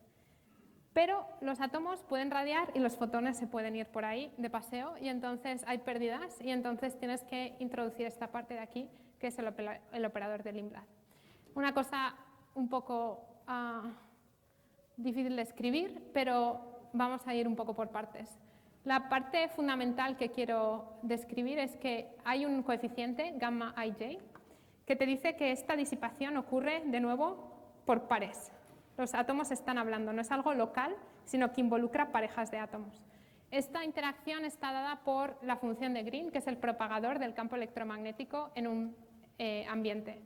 Pero los átomos pueden radiar y los fotones se pueden ir por ahí de paseo y entonces hay pérdidas y entonces tienes que introducir esta parte de aquí, que es el operador de Lindblad. Una cosa un poco difícil de escribir, pero vamos a ir un poco por partes. La parte fundamental que quiero describir es que hay un coeficiente, gamma ij, que te dice que esta disipación ocurre de nuevo por pares. Los átomos están hablando, no es algo local, sino que involucra parejas de átomos. Esta interacción está dada por la función de Green, que es el propagador del campo electromagnético en un ambiente.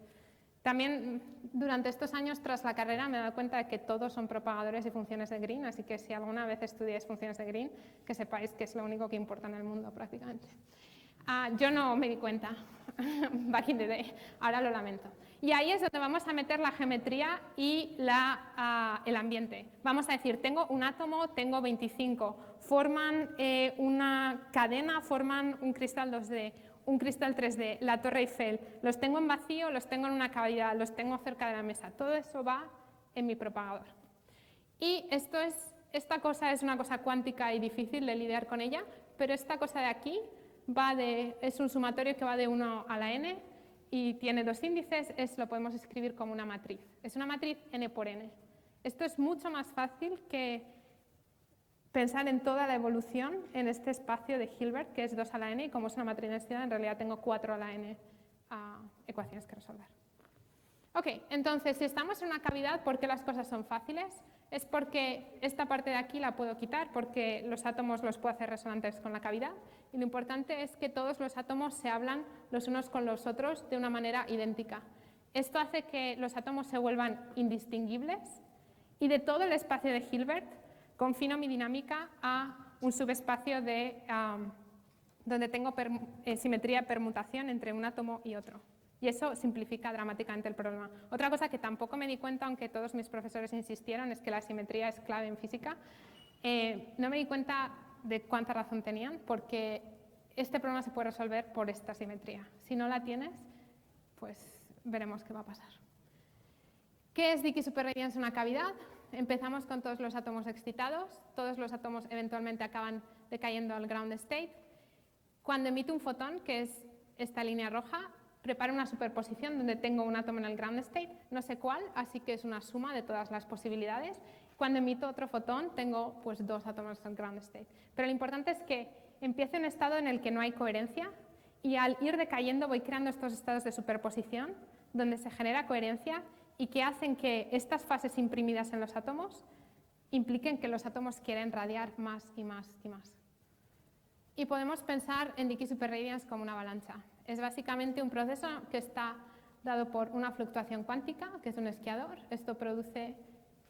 También durante estos años tras la carrera me he dado cuenta de que todos son propagadores y funciones de Green, así que si alguna vez estudiáis funciones de Green, que sepáis que es lo único que importa en el mundo prácticamente. Yo no me di cuenta, back in the day, ahora lo lamento. Y ahí es donde vamos a meter la geometría y el ambiente. Vamos a decir, tengo un átomo, tengo 25, forman una cadena, forman un cristal 2D, un cristal 3D, la Torre Eiffel, los tengo en vacío, los tengo en una cavidad, los tengo cerca de la mesa. Todo eso va en mi propagador. Y esta cosa es una cosa cuántica y difícil de lidiar con ella, pero esta cosa de aquí es un sumatorio que va de 1 a la n y tiene 2 índices, lo podemos escribir como una matriz. Es una matriz n por n. Esto es mucho más fácil que pensar en toda la evolución en este espacio de Hilbert, que es 2 a la n, y como es una matriz densidad, en realidad tengo 4 a la n ecuaciones que resolver. Ok, entonces, si estamos en una cavidad, ¿por qué las cosas son fáciles? Es porque esta parte de aquí la puedo quitar, porque los átomos los puedo hacer resonantes con la cavidad, y lo importante es que todos los átomos se hablan los unos con los otros de una manera idéntica. Esto hace que los átomos se vuelvan indistinguibles, y de todo el espacio de Hilbert, confino mi dinámica a un subespacio donde tengo simetría de permutación entre un átomo y otro. Y eso simplifica dramáticamente el problema. Otra cosa que tampoco me di cuenta, aunque todos mis profesores insistieron, es que la simetría es clave en física. No me di cuenta de cuánta razón tenían, porque este problema se puede resolver por esta simetría. Si no la tienes, pues veremos qué va a pasar. ¿Qué es Dicke superradiance en una cavidad? Empezamos con todos los átomos excitados. Todos los átomos eventualmente acaban decayendo al ground state. Cuando emito un fotón, que es esta línea roja, preparo una superposición donde tengo un átomo en el ground state, no sé cuál, así que es una suma de todas las posibilidades. Cuando emito otro fotón, tengo pues 2 átomos en el ground state. Pero lo importante es que empiezo en un estado en el que no hay coherencia, y al ir decayendo voy creando estos estados de superposición donde se genera coherencia y que hacen que estas fases imprimidas en los átomos impliquen que los átomos quieren radiar más y más y más. Y podemos pensar en Dicke superradiance como una avalancha. Es básicamente un proceso que está dado por una fluctuación cuántica, que es un esquiador. Esto produce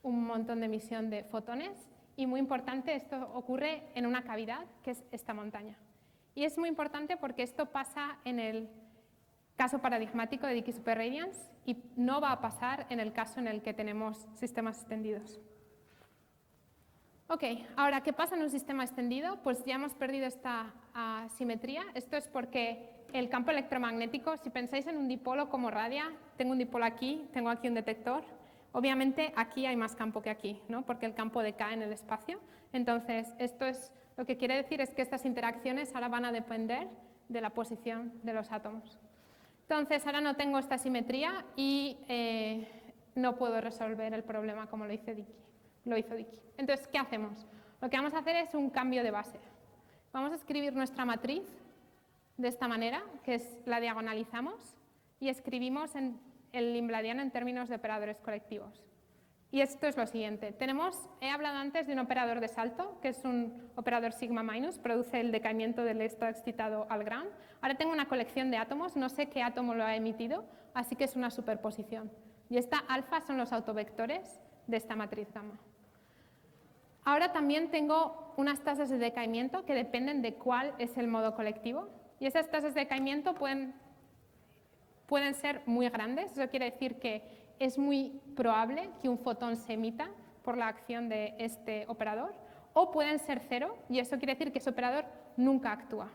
un montón de emisión de fotones y, muy importante, esto ocurre en una cavidad, que es esta montaña. Y es muy importante porque esto pasa en el caso paradigmático de Dicke superradiance y no va a pasar en el caso en el que tenemos sistemas extendidos. Ok, ahora, ¿qué pasa en un sistema extendido? Pues ya hemos perdido esta simetría. Esto es porque el campo electromagnético, si pensáis en un dipolo como radia, tengo un dipolo aquí, tengo aquí un detector. Obviamente aquí hay más campo que aquí, ¿no? Porque el campo decae en el espacio. Entonces, esto es lo que quiere decir es que estas interacciones ahora van a depender de la posición de los átomos. Entonces, ahora no tengo esta simetría y no puedo resolver el problema como lo hizo Dicke. Entonces, ¿qué hacemos? Lo que vamos a hacer es un cambio de base. Vamos a escribir nuestra matriz de esta manera, que la diagonalizamos y escribimos el Lindbladiano en términos de operadores colectivos. Y esto es lo siguiente. He hablado antes de un operador de salto, que es un operador sigma minus, produce el decaimiento del estado excitado al ground. Ahora tengo una colección de átomos, no sé qué átomo lo ha emitido, así que es una superposición. Y esta alfa son los autovectores de esta matriz gamma. Ahora también tengo unas tasas de decaimiento que dependen de cuál es el modo colectivo. Y esas tasas de decaimiento pueden ser muy grandes. Eso quiere decir que es muy probable que un fotón se emita por la acción de este operador. O pueden ser cero, y eso quiere decir que ese operador nunca actúa.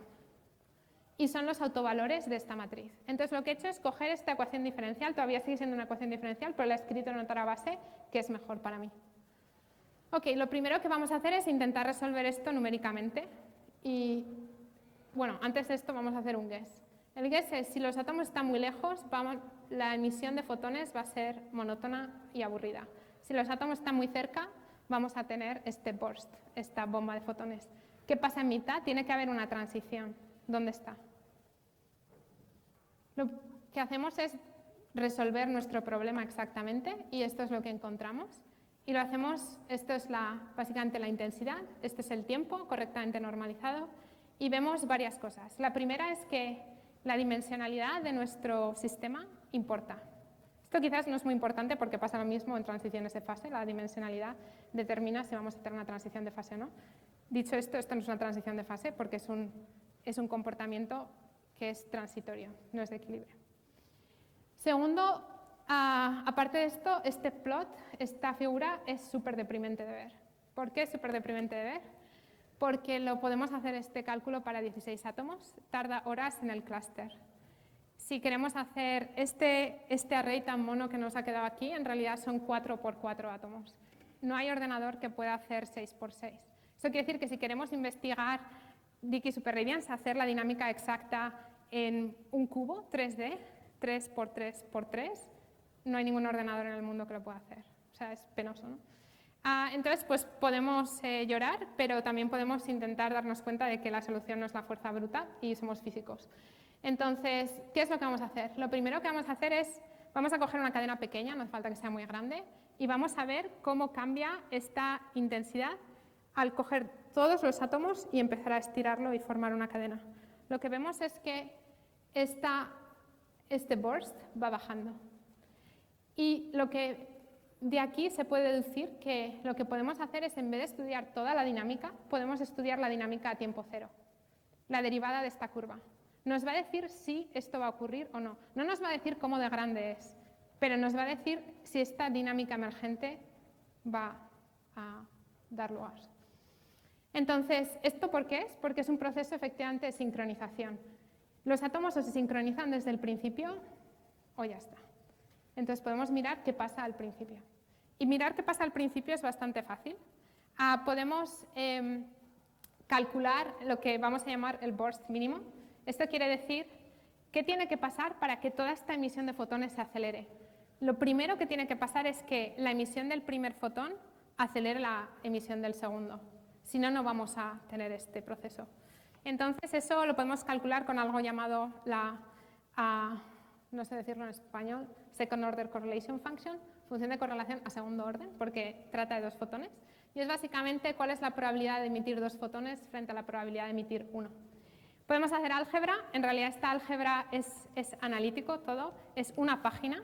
Y son los autovalores de esta matriz. Entonces, lo que he hecho es coger esta ecuación diferencial. Todavía sigue siendo una ecuación diferencial, pero la he escrito en otra base que es mejor para mí. Ok, lo primero que vamos a hacer es intentar resolver esto numéricamente. Y, bueno, antes de esto vamos a hacer un guess. El guess es, si los átomos están muy lejos, la emisión de fotones va a ser monótona y aburrida. Si los átomos están muy cerca, vamos a tener este burst, esta bomba de fotones. ¿Qué pasa en mitad? Tiene que haber una transición. ¿Dónde está? Lo que hacemos es resolver nuestro problema exactamente, y esto es lo que encontramos. Y lo hacemos, esto es básicamente la intensidad, este es el tiempo correctamente normalizado, y vemos varias cosas. La primera es que la dimensionalidad de nuestro sistema importa. Esto quizás no es muy importante porque pasa lo mismo en transiciones de fase, la dimensionalidad determina si vamos a tener una transición de fase o no. Dicho esto no es una transición de fase porque es un comportamiento que es transitorio, no es de equilibrio. Segundo, Aparte de esto, este plot, esta figura es súper deprimente de ver. ¿Por qué es súper deprimente de ver? Porque lo podemos hacer este cálculo para 16 átomos, tarda horas en el clúster. Si queremos hacer este array tan mono que nos ha quedado aquí, en realidad son 4 por 4 átomos. No hay ordenador que pueda hacer 6 por 6. Eso quiere decir que si queremos investigar Dicky Superradiance, hacer la dinámica exacta en un cubo 3D, 3 por 3 por 3, no hay ningún ordenador en el mundo que lo pueda hacer. O sea, es penoso, ¿no? Entonces, pues podemos llorar, pero también podemos intentar darnos cuenta de que la solución no es la fuerza bruta y somos físicos. Entonces, ¿qué es lo que vamos a hacer? Lo primero que vamos a hacer es, vamos a coger una cadena pequeña, no hace falta que sea muy grande, y vamos a ver cómo cambia esta intensidad al coger todos los átomos y empezar a estirarlo y formar una cadena. Lo que vemos es que este burst va bajando. Y de aquí se puede deducir que lo que podemos hacer es, en vez de estudiar toda la dinámica, podemos estudiar la dinámica a tiempo cero, la derivada de esta curva. Nos va a decir si esto va a ocurrir o no. No nos va a decir cómo de grande es, pero nos va a decir si esta dinámica emergente va a dar lugar. Entonces, ¿esto por qué es? Porque es un proceso efectivamente de sincronización. Los átomos o se sincronizan desde el principio o ya está. Entonces podemos mirar qué pasa al principio. Y mirar qué pasa al principio es bastante fácil. Podemos calcular lo que vamos a llamar el burst mínimo. Esto quiere decir qué tiene que pasar para que toda esta emisión de fotones se acelere. Lo primero que tiene que pasar es que la emisión del primer fotón acelere la emisión del segundo. Si no, no vamos a tener este proceso. Entonces, eso lo podemos calcular con algo llamado no sé decirlo en español, Second Order Correlation Function, función de correlación a segundo orden, porque trata de 2 fotones. Y es básicamente cuál es la probabilidad de emitir 2 fotones frente a la probabilidad de emitir 1. Podemos hacer álgebra. En realidad, esta álgebra es analítico todo, es una página.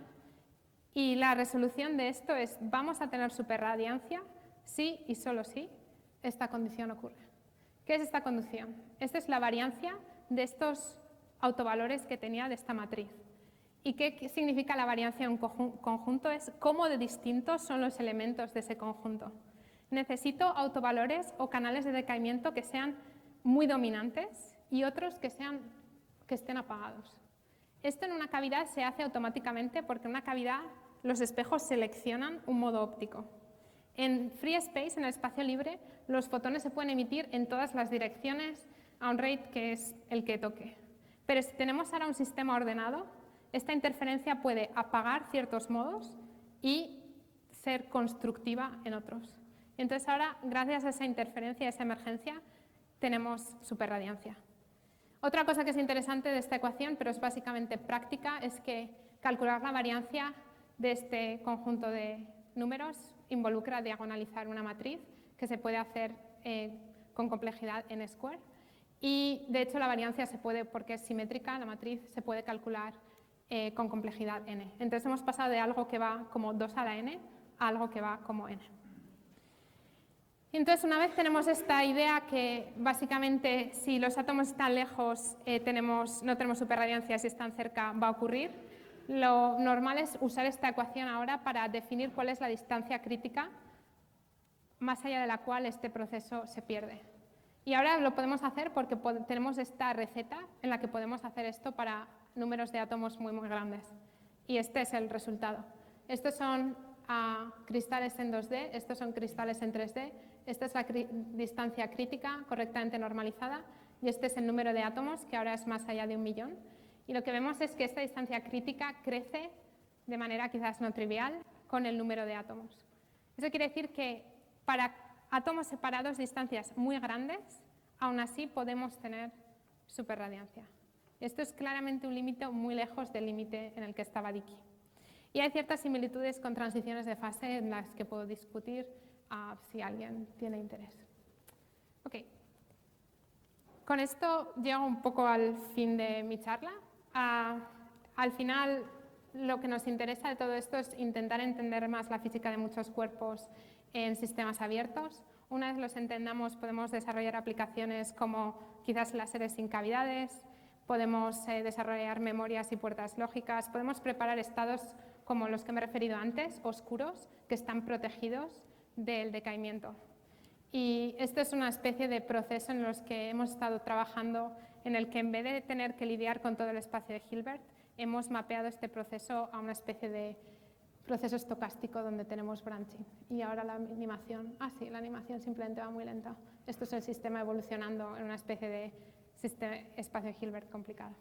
Y la resolución de esto es, vamos a tener superradiancia si y solo si esta condición ocurre. ¿Qué es esta condición? Esta es la variancia de estos autovalores que tenía de esta matriz. ¿Y qué significa la variancia en un conjunto? Es cómo de distintos son los elementos de ese conjunto. Necesito autovalores o canales de decaimiento que sean muy dominantes y otros que estén apagados. Esto en una cavidad se hace automáticamente porque en una cavidad los espejos seleccionan un modo óptico. En free space, en el espacio libre, los fotones se pueden emitir en todas las direcciones a un rate que es el que toque. Pero si tenemos ahora un sistema ordenado, esta interferencia puede apagar ciertos modos y ser constructiva en otros. Entonces ahora, gracias a esa interferencia, a esa emergencia, tenemos superradiancia. Otra cosa que es interesante de esta ecuación, pero es básicamente práctica, es que calcular la variancia de este conjunto de números involucra diagonalizar una matriz que se puede hacer con complejidad n². Y de hecho la variancia se puede, porque es simétrica, la matriz se puede calcular con complejidad n. Entonces hemos pasado de algo que va como 2 a la n a algo que va como n. Entonces, una vez tenemos esta idea que básicamente si los átomos están lejos no tenemos superradiancia, si están cerca va a ocurrir, lo normal es usar esta ecuación ahora para definir cuál es la distancia crítica más allá de la cual este proceso se pierde. Y ahora lo podemos hacer porque tenemos esta receta en la que podemos hacer esto para números de átomos muy, muy grandes. Y este es el resultado. Estos son cristales en 2D, estos son cristales en 3D, esta es la distancia crítica correctamente normalizada y este es el número de átomos, que ahora es más allá de 1 millón. Y lo que vemos es que esta distancia crítica crece de manera quizás no trivial con el número de átomos. Eso quiere decir que para átomos separados, distancias muy grandes, aún así podemos tener superradiancia. Esto es claramente un límite muy lejos del límite en el que estaba Dicky. Y hay ciertas similitudes con transiciones de fase en las que puedo discutir si alguien tiene interés. Ok. Con esto llego un poco al fin de mi charla. Al final, lo que nos interesa de todo esto es intentar entender más la física de muchos cuerpos en sistemas abiertos. Una vez los entendamos, podemos desarrollar aplicaciones como quizás láseres sin cavidades, podemos desarrollar memorias y puertas lógicas, podemos preparar estados como los que me he referido antes, oscuros, que están protegidos del decaimiento. Y esto es una especie de proceso en los que hemos estado trabajando, en el que en vez de tener que lidiar con todo el espacio de Hilbert, hemos mapeado este proceso a una especie de proceso estocástico donde tenemos branching. Y ahora la animación, la animación simplemente va muy lenta. Esto es el sistema evolucionando en una especie de espacio de Hilbert complicado.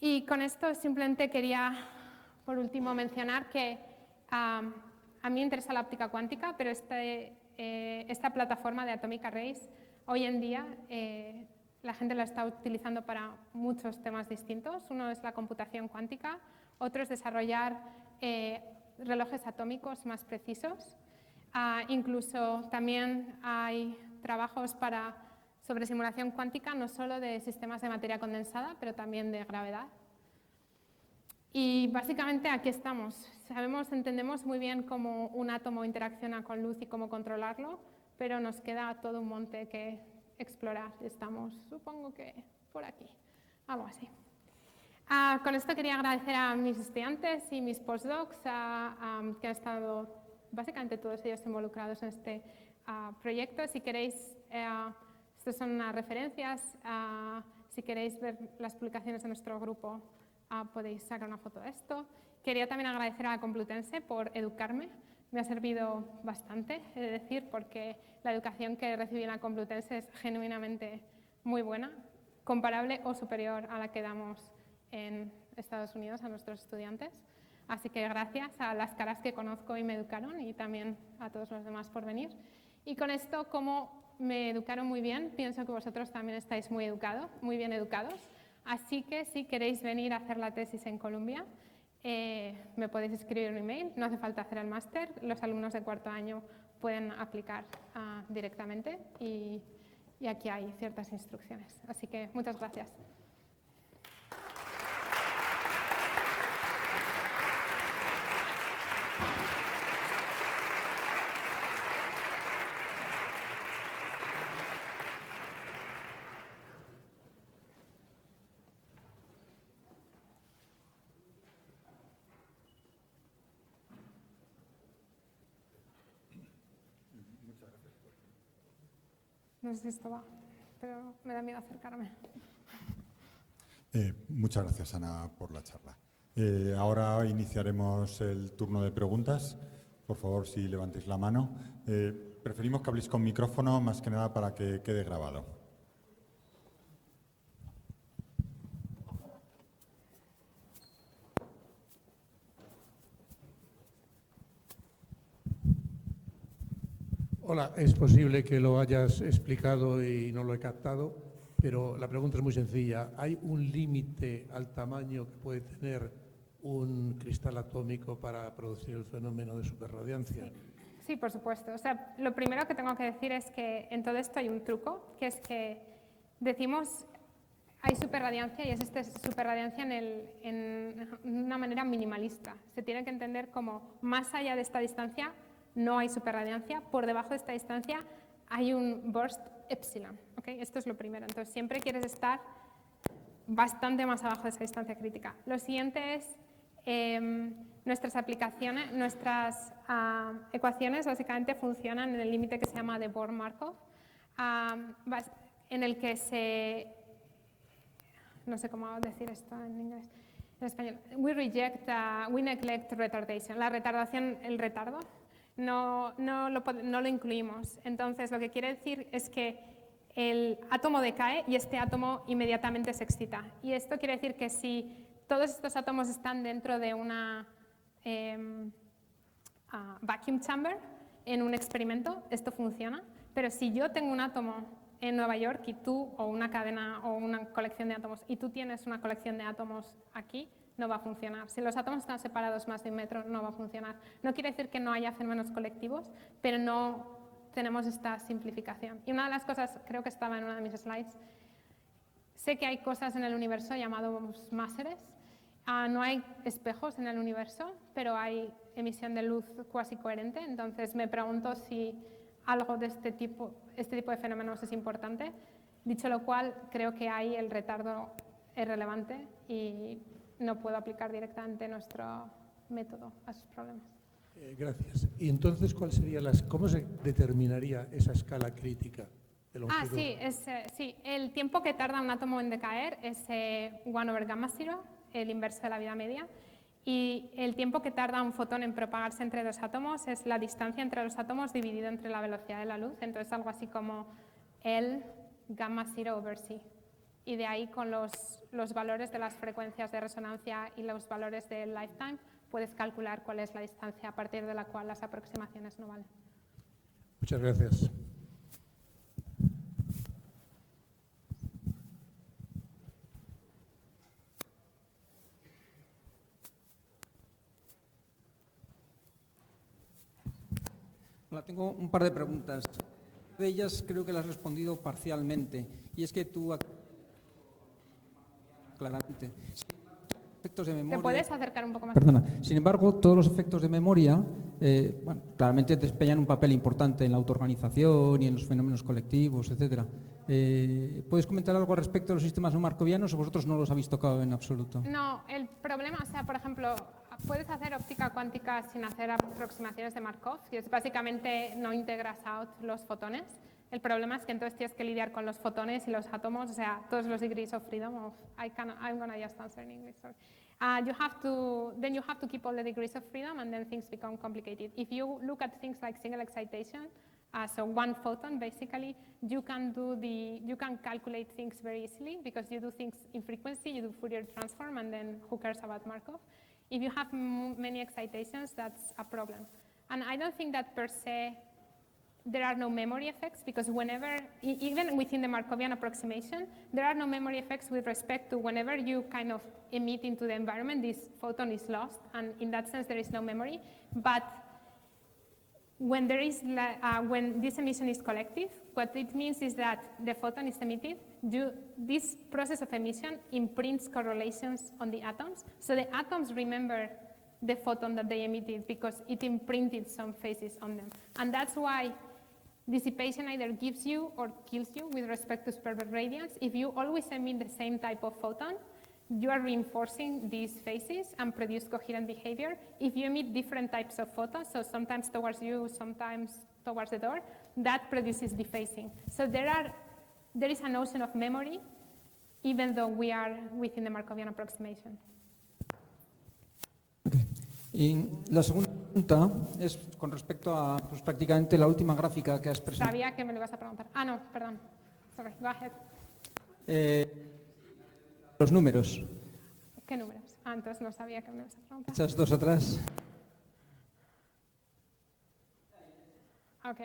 Y con esto simplemente quería, por último, mencionar que a mí me interesa la óptica cuántica, pero esta plataforma de Atomic Arrays, hoy en día la gente la está utilizando para muchos temas distintos. Uno es la computación cuántica, otro es desarrollar relojes atómicos más precisos. Incluso también hay trabajos sobre simulación cuántica, no solo de sistemas de materia condensada, pero también de gravedad. Y básicamente aquí estamos. Entendemos muy bien cómo un átomo interacciona con luz y cómo controlarlo, pero nos queda todo un monte que explorar. Estamos, supongo que por aquí, algo así. Con esto quería agradecer a mis estudiantes y mis postdocs que han estado básicamente todos ellos involucrados en este proyecto. Si queréis, estas son unas referencias. Si queréis ver las publicaciones de nuestro grupo, podéis sacar una foto de esto. Quería también agradecer a la Complutense por educarme. Me ha servido bastante, he de decir, porque la educación que recibí en la Complutense es genuinamente muy buena, comparable o superior a la que damos en Estados Unidos a nuestros estudiantes. Así que gracias a las caras que conozco y me educaron, y también a todos los demás por venir. Y con esto, como me educaron muy bien, pienso que vosotros también estáis muy bien educados. Así que si queréis venir a hacer la tesis en Columbia, me podéis escribir un email, no hace falta hacer el máster, los alumnos de cuarto año pueden aplicar directamente y aquí hay ciertas instrucciones. Así que muchas gracias. No sé si esto va, pero me da miedo acercarme. Muchas gracias, Ana, por la charla. Ahora iniciaremos el turno de preguntas. Por favor, si levantéis la mano. Preferimos que habléis con micrófono, más que nada para que quede grabado. Hola, es posible que lo hayas explicado y no lo he captado, pero la pregunta es muy sencilla. ¿Hay un límite al tamaño que puede tener un cristal atómico para producir el fenómeno de superradiancia? Sí, por supuesto. O sea, lo primero que tengo que decir es que en todo esto hay un truco, que es que decimos hay superradiancia y es superradiancia en una manera minimalista. Se tiene que entender como más allá de esta distancia no hay superradiancia, por debajo de esta distancia hay un burst epsilon. ¿Okay? Esto es lo primero. Entonces, siempre quieres estar bastante más abajo de esa distancia crítica. Lo siguiente es nuestras aplicaciones, nuestras ecuaciones básicamente funcionan en el límite que se llama de Born-Markov, en el que no sé cómo decir esto en inglés, en español. We neglect retardation. La retardación, el retardo, no lo incluimos. Entonces, lo que quiere decir es que el átomo decae y este átomo inmediatamente se excita. Y esto quiere decir que si todos estos átomos están dentro de una vacuum chamber en un experimento, esto funciona. Pero si yo tengo un átomo en Nueva York y tú, o una cadena o una colección de átomos, y tú tienes una colección de átomos aquí, no va a funcionar. Si los átomos están separados más de 1 metro, no va a funcionar. No quiere decir que no haya fenómenos colectivos, pero no tenemos esta simplificación. Y una de las cosas, creo que estaba en una de mis slides, sé que hay cosas en el universo llamados máseres. No hay espejos en el universo, pero hay emisión de luz cuasi coherente. Entonces me pregunto si algo de este tipo de fenómenos es importante. Dicho lo cual, creo que ahí el retardo es relevante y no puedo aplicar directamente nuestro método a sus problemas. Gracias. Y entonces, ¿cómo se determinaría esa escala crítica de longitud? Sí, el tiempo que tarda un átomo en decaer es 1/gamma0, el inverso de la vida media, y el tiempo que tarda un fotón en propagarse entre dos átomos es la distancia entre los átomos dividido entre la velocidad de la luz, entonces algo así como L gamma 0/c. Y de ahí con los valores de las frecuencias de resonancia y los valores del lifetime puedes calcular cuál es la distancia a partir de la cual las aproximaciones no valen. Muchas gracias. Hola, tengo un par de preguntas. Una de ellas creo que las has respondido parcialmente, y es que tú claramente efectos de memoria. ¿Te puedes acercar un poco más? Perdona. Sin embargo, todos los efectos de memoria, claramente desempeñan un papel importante en la autoorganización y en los fenómenos colectivos, etcétera. ¿Puedes comentar algo al respecto de los sistemas no markovianos o vosotros no los habéis tocado en absoluto? No, el problema, o sea, por ejemplo, puedes hacer óptica cuántica sin hacer aproximaciones de Markov, y es básicamente no integras out los fotones. El problema es que entonces tienes que lidiar con los fotones y los átomos, o sea, todos los degrees of freedom of, I'm going to just answer in English, sorry. You have to keep all the degrees of freedom, and then things become complicated. If you look at things like single excitation, so one photon, basically, you can calculate things very easily because you do things in frequency, you do Fourier transform, and then who cares about Markov? If you have many excitations, that's a problem. And I don't think that per se there are no memory effects, because whenever, even within the Markovian approximation, there are no memory effects with respect to whenever you kind of emit into the environment, this photon is lost, and in that sense there is no memory. But when when this emission is collective, what it means is that the photon is emitted. This process of emission imprints correlations on the atoms, so the atoms remember the photon that they emitted because it imprinted some phases on them, and that's why dissipation either gives you or kills you with respect to spread radiance. If you always emit the same type of photon, you are reinforcing these phases and produce coherent behavior. If you emit different types of photons, so sometimes towards you, sometimes towards the door, that produces dephasing. So there is a notion of memory, even though we are within the Markovian approximation. Okay. Y la segunda pregunta es con respecto a prácticamente la última gráfica que has presentado. Sabía que me lo ibas a preguntar. No, perdón. Sorry, go ahead. Los números. ¿Qué números? Entonces no sabía que me ibas a preguntar. Esas dos atrás. Ok.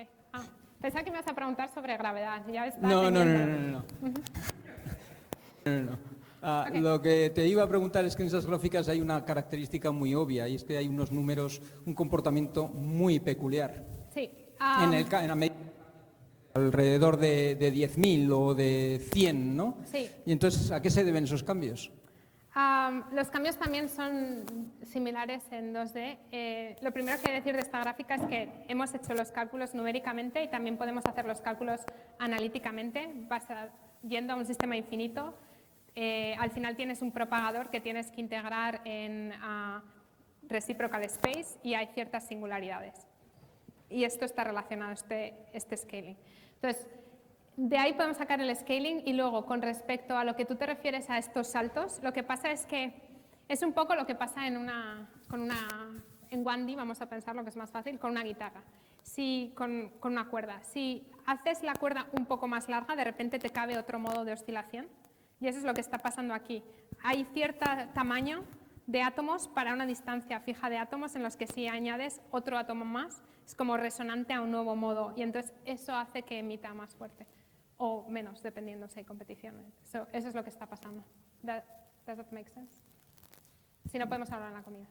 Pensaba que me ibas a preguntar sobre gravedad. Ya está No. Okay. Lo que te iba a preguntar es que en esas gráficas hay una característica muy obvia, y es que hay unos números, un comportamiento muy peculiar. Sí. Alrededor de 10.000 o de 100, ¿no? Sí. Y entonces, ¿a qué se deben esos cambios? Los cambios también son similares en 2D. Lo primero que hay que decir de esta gráfica es que hemos hecho los cálculos numéricamente y también podemos hacer los cálculos analíticamente, yendo a un sistema infinito. Al final tienes un propagador que tienes que integrar en reciprocal space y hay ciertas singularidades. Y esto está relacionado, este scaling. Entonces, de ahí podemos sacar el scaling, y luego con respecto a lo que tú te refieres a estos saltos, lo que pasa es que es un poco lo que pasa en 1D, vamos a pensar lo que es más fácil, con una guitarra, con una cuerda. Si haces la cuerda un poco más larga, de repente te cabe otro modo de oscilación, y eso es lo que está pasando aquí. Hay cierto tamaño de átomos para una distancia fija de átomos en los que si añades otro átomo más, es como resonante a un nuevo modo, y entonces eso hace que emita más fuerte o menos, dependiendo si hay competición. Eso es lo que está pasando. Does that make sense? Si no, podemos hablar en la comida.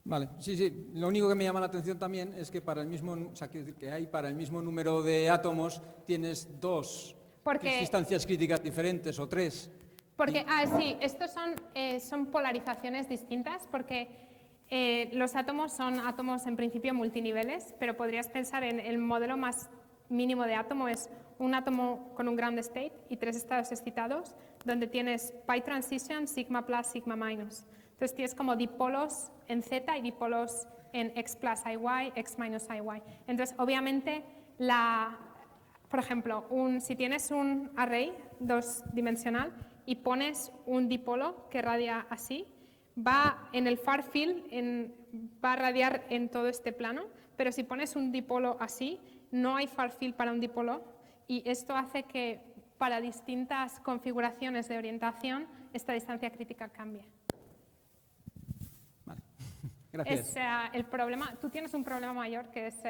Vale, sí. Lo único que me llama la atención también es que para el mismo número de átomos tienes dos distancias críticas diferentes o tres. Porque, sí, estos son polarizaciones distintas, porque los átomos son átomos en principio multiniveles, pero podrías pensar en el modelo más mínimo de átomo es un átomo con un ground state y 3 estados excitados, donde tienes pi transition, sigma plus, sigma minus. Entonces tienes como dipolos en Z y dipolos en X plus IY, X minus IY. Entonces, obviamente, por ejemplo, si tienes un array dos-dimensional y pones un dipolo que radia así, va en el far field, va a radiar en todo este plano, pero si pones un dipolo así, no hay far field para un dipolo, y esto hace que para distintas configuraciones de orientación esta distancia crítica cambie. Vale. Gracias. El problema, tú tienes un problema mayor que es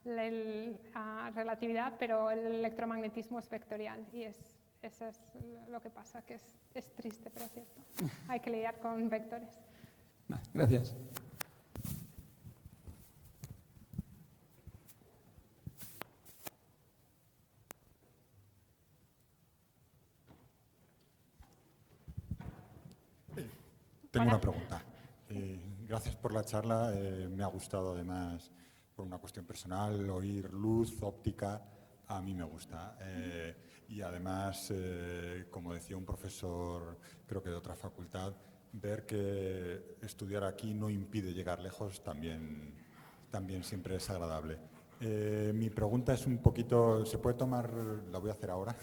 la relatividad, pero el electromagnetismo es vectorial y eso es lo que pasa, que es triste, pero es cierto. Hay que lidiar con vectores. Vale, gracias. Tengo Hola. una pregunta. Gracias por la charla. Me ha gustado, además, por una cuestión personal, oír luz, óptica. A mí me gusta. Y además, como decía un profesor, creo que de otra facultad, ver que estudiar aquí no impide llegar lejos también siempre es agradable. Mi pregunta es un poquito, ¿se puede tomar, la voy a hacer ahora?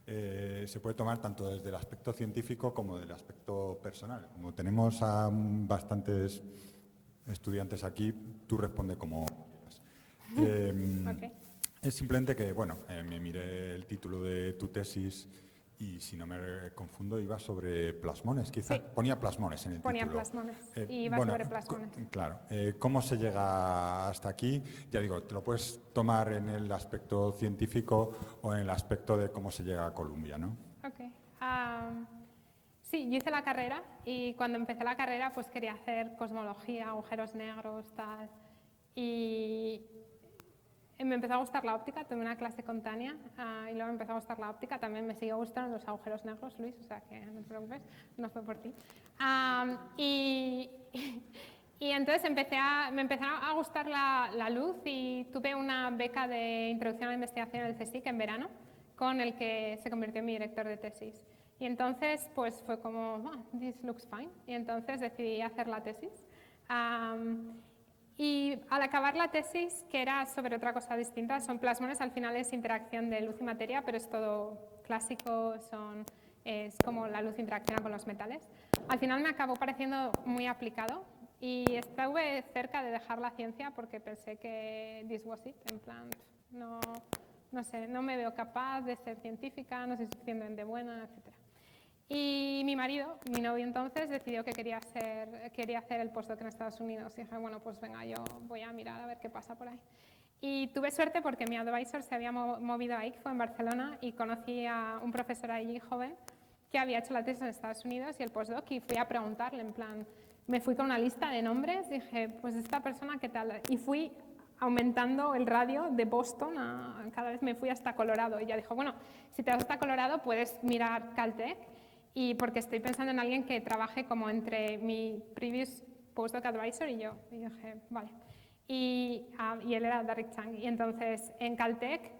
Se puede tomar tanto desde el aspecto científico como del aspecto personal. Como tenemos a bastantes estudiantes aquí, tú responde como quieras. Okay. Es simplemente que, bueno, me miré el título de tu tesis y, si no me confundo, iba sobre plasmones, quizás. Sí. Ponía plasmones en el Ponía título. plasmones y iba sobre plasmones. Claro. ¿Cómo se llega hasta aquí? Ya digo, te lo puedes tomar en el aspecto científico o en el aspecto de cómo se llega a Columbia, ¿no? Ok. Sí, yo hice la carrera y cuando empecé la carrera pues quería hacer cosmología, agujeros negros, tal. Y me empezó a gustar la óptica, tuve una clase con Tania y luego me empezó a gustar la óptica. También me siguió gustando los agujeros negros, Luis, o sea que no te preocupes, no fue por ti. Y entonces me empezó a gustar la luz y tuve una beca de introducción a la investigación en el CSIC en verano, con el que se convirtió en mi director de tesis. Y entonces pues fue como, this looks fine, y entonces decidí hacer la tesis. Y al acabar la tesis, que era sobre otra cosa distinta, son plasmones, al final es interacción de luz y materia, pero es todo clásico, es como la luz interacciona con los metales. Al final me acabó pareciendo muy aplicado y estuve cerca de dejar la ciencia porque pensé que this was it, en plan, no sé, no me veo capaz de ser científica, no soy suficientemente buena, etc. Y mi marido, mi novio entonces, decidió que quería hacer el postdoc en Estados Unidos. Y dije, bueno, pues venga, yo voy a mirar a ver qué pasa por ahí. Y tuve suerte porque mi advisor se había movido ahí, que fue en Barcelona, y conocí a un profesor allí joven que había hecho la tesis en Estados Unidos y el postdoc, y fui a preguntarle, en plan, me fui con una lista de nombres, dije, pues esta persona, ¿qué tal? Y fui aumentando el radio de Boston, cada vez me fui hasta Colorado. Y ella dijo, bueno, si te vas hasta Colorado puedes mirar Caltech, y porque estoy pensando en alguien que trabaje como entre mi previous postdoc advisor y yo. Y dije, vale. Y él era Derek Chang. Y entonces en Caltech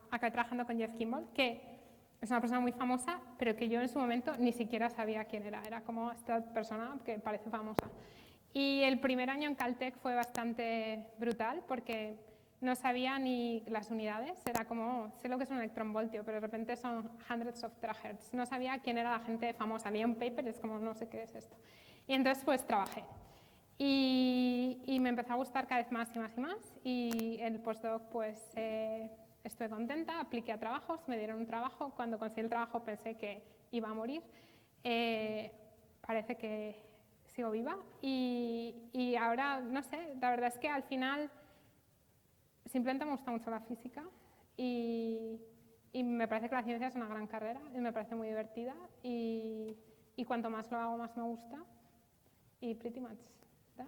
acabé trabajando con Jeff Kimball, que es una persona muy famosa, pero que yo en su momento ni siquiera sabía quién era. Era como esta persona que parece famosa. Y el primer año en Caltech fue bastante brutal porque no sabía ni las unidades, era como, sé lo que es un electronvoltio, pero de repente son hundreds of terahertz. No sabía quién era la gente famosa, leía un paper y es como, no sé qué es esto. Y entonces pues trabajé. Y me empezó a gustar cada vez más y más y más. Y el postdoc pues estuve contenta, apliqué a trabajos, me dieron un trabajo. Cuando conseguí el trabajo pensé que iba a morir. Parece que sigo viva. Y ahora, no sé, la verdad es que al final simplemente me gusta mucho la física y me parece que la ciencia es una gran carrera y me parece muy divertida y cuanto más lo hago más me gusta y pretty much that.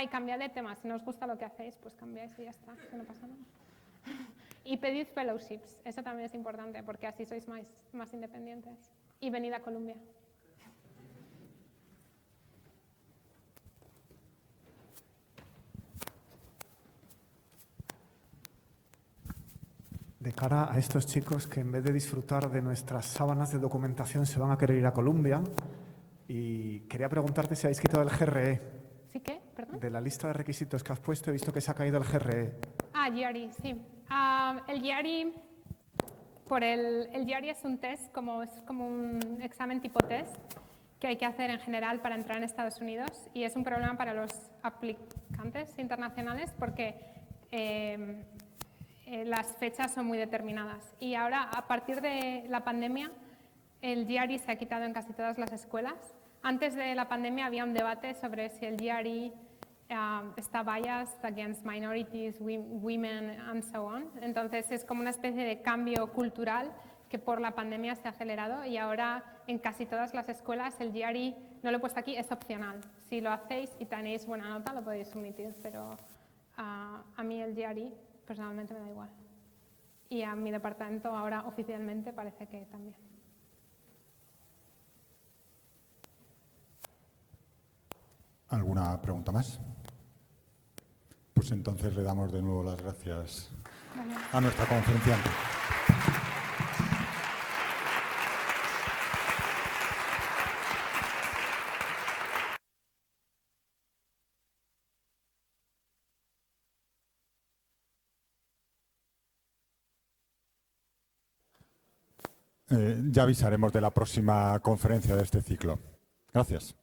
Y cambiad de tema, si no os gusta lo que hacéis pues cambiáis y ya está, que no pasa nada. Y pedid fellowships, eso también es importante porque así sois más independientes y venid a Columbia. De cara a estos chicos que en vez de disfrutar de nuestras sábanas de documentación se van a querer ir a Columbia, Y quería preguntarte si habéis quitado el GRE. ¿Sí qué? ¿Perdón? De la lista de requisitos que has puesto he visto que se ha caído el GRE. GRE, sí. El GRE, el GRE es un test, es como un examen tipo test que hay que hacer en general para entrar en Estados Unidos, y es un problema para los aplicantes internacionales porque las fechas son muy determinadas. Y ahora, a partir de la pandemia, el GRE se ha quitado en casi todas las escuelas. Antes de la pandemia había un debate sobre si el GRE está biased against minorities, women, and so on. Entonces es como una especie de cambio cultural que por la pandemia se ha acelerado, y ahora en casi todas las escuelas el GRE, no lo he puesto aquí, es opcional. Si lo hacéis y tenéis buena nota lo podéis submitir, pero a mí el GRE personalmente me da igual. Y a mi departamento ahora oficialmente parece que también. ¿Alguna pregunta más? Pues entonces le damos de nuevo las gracias a nuestra conferenciante. Ya avisaremos de la próxima conferencia de este ciclo. Gracias.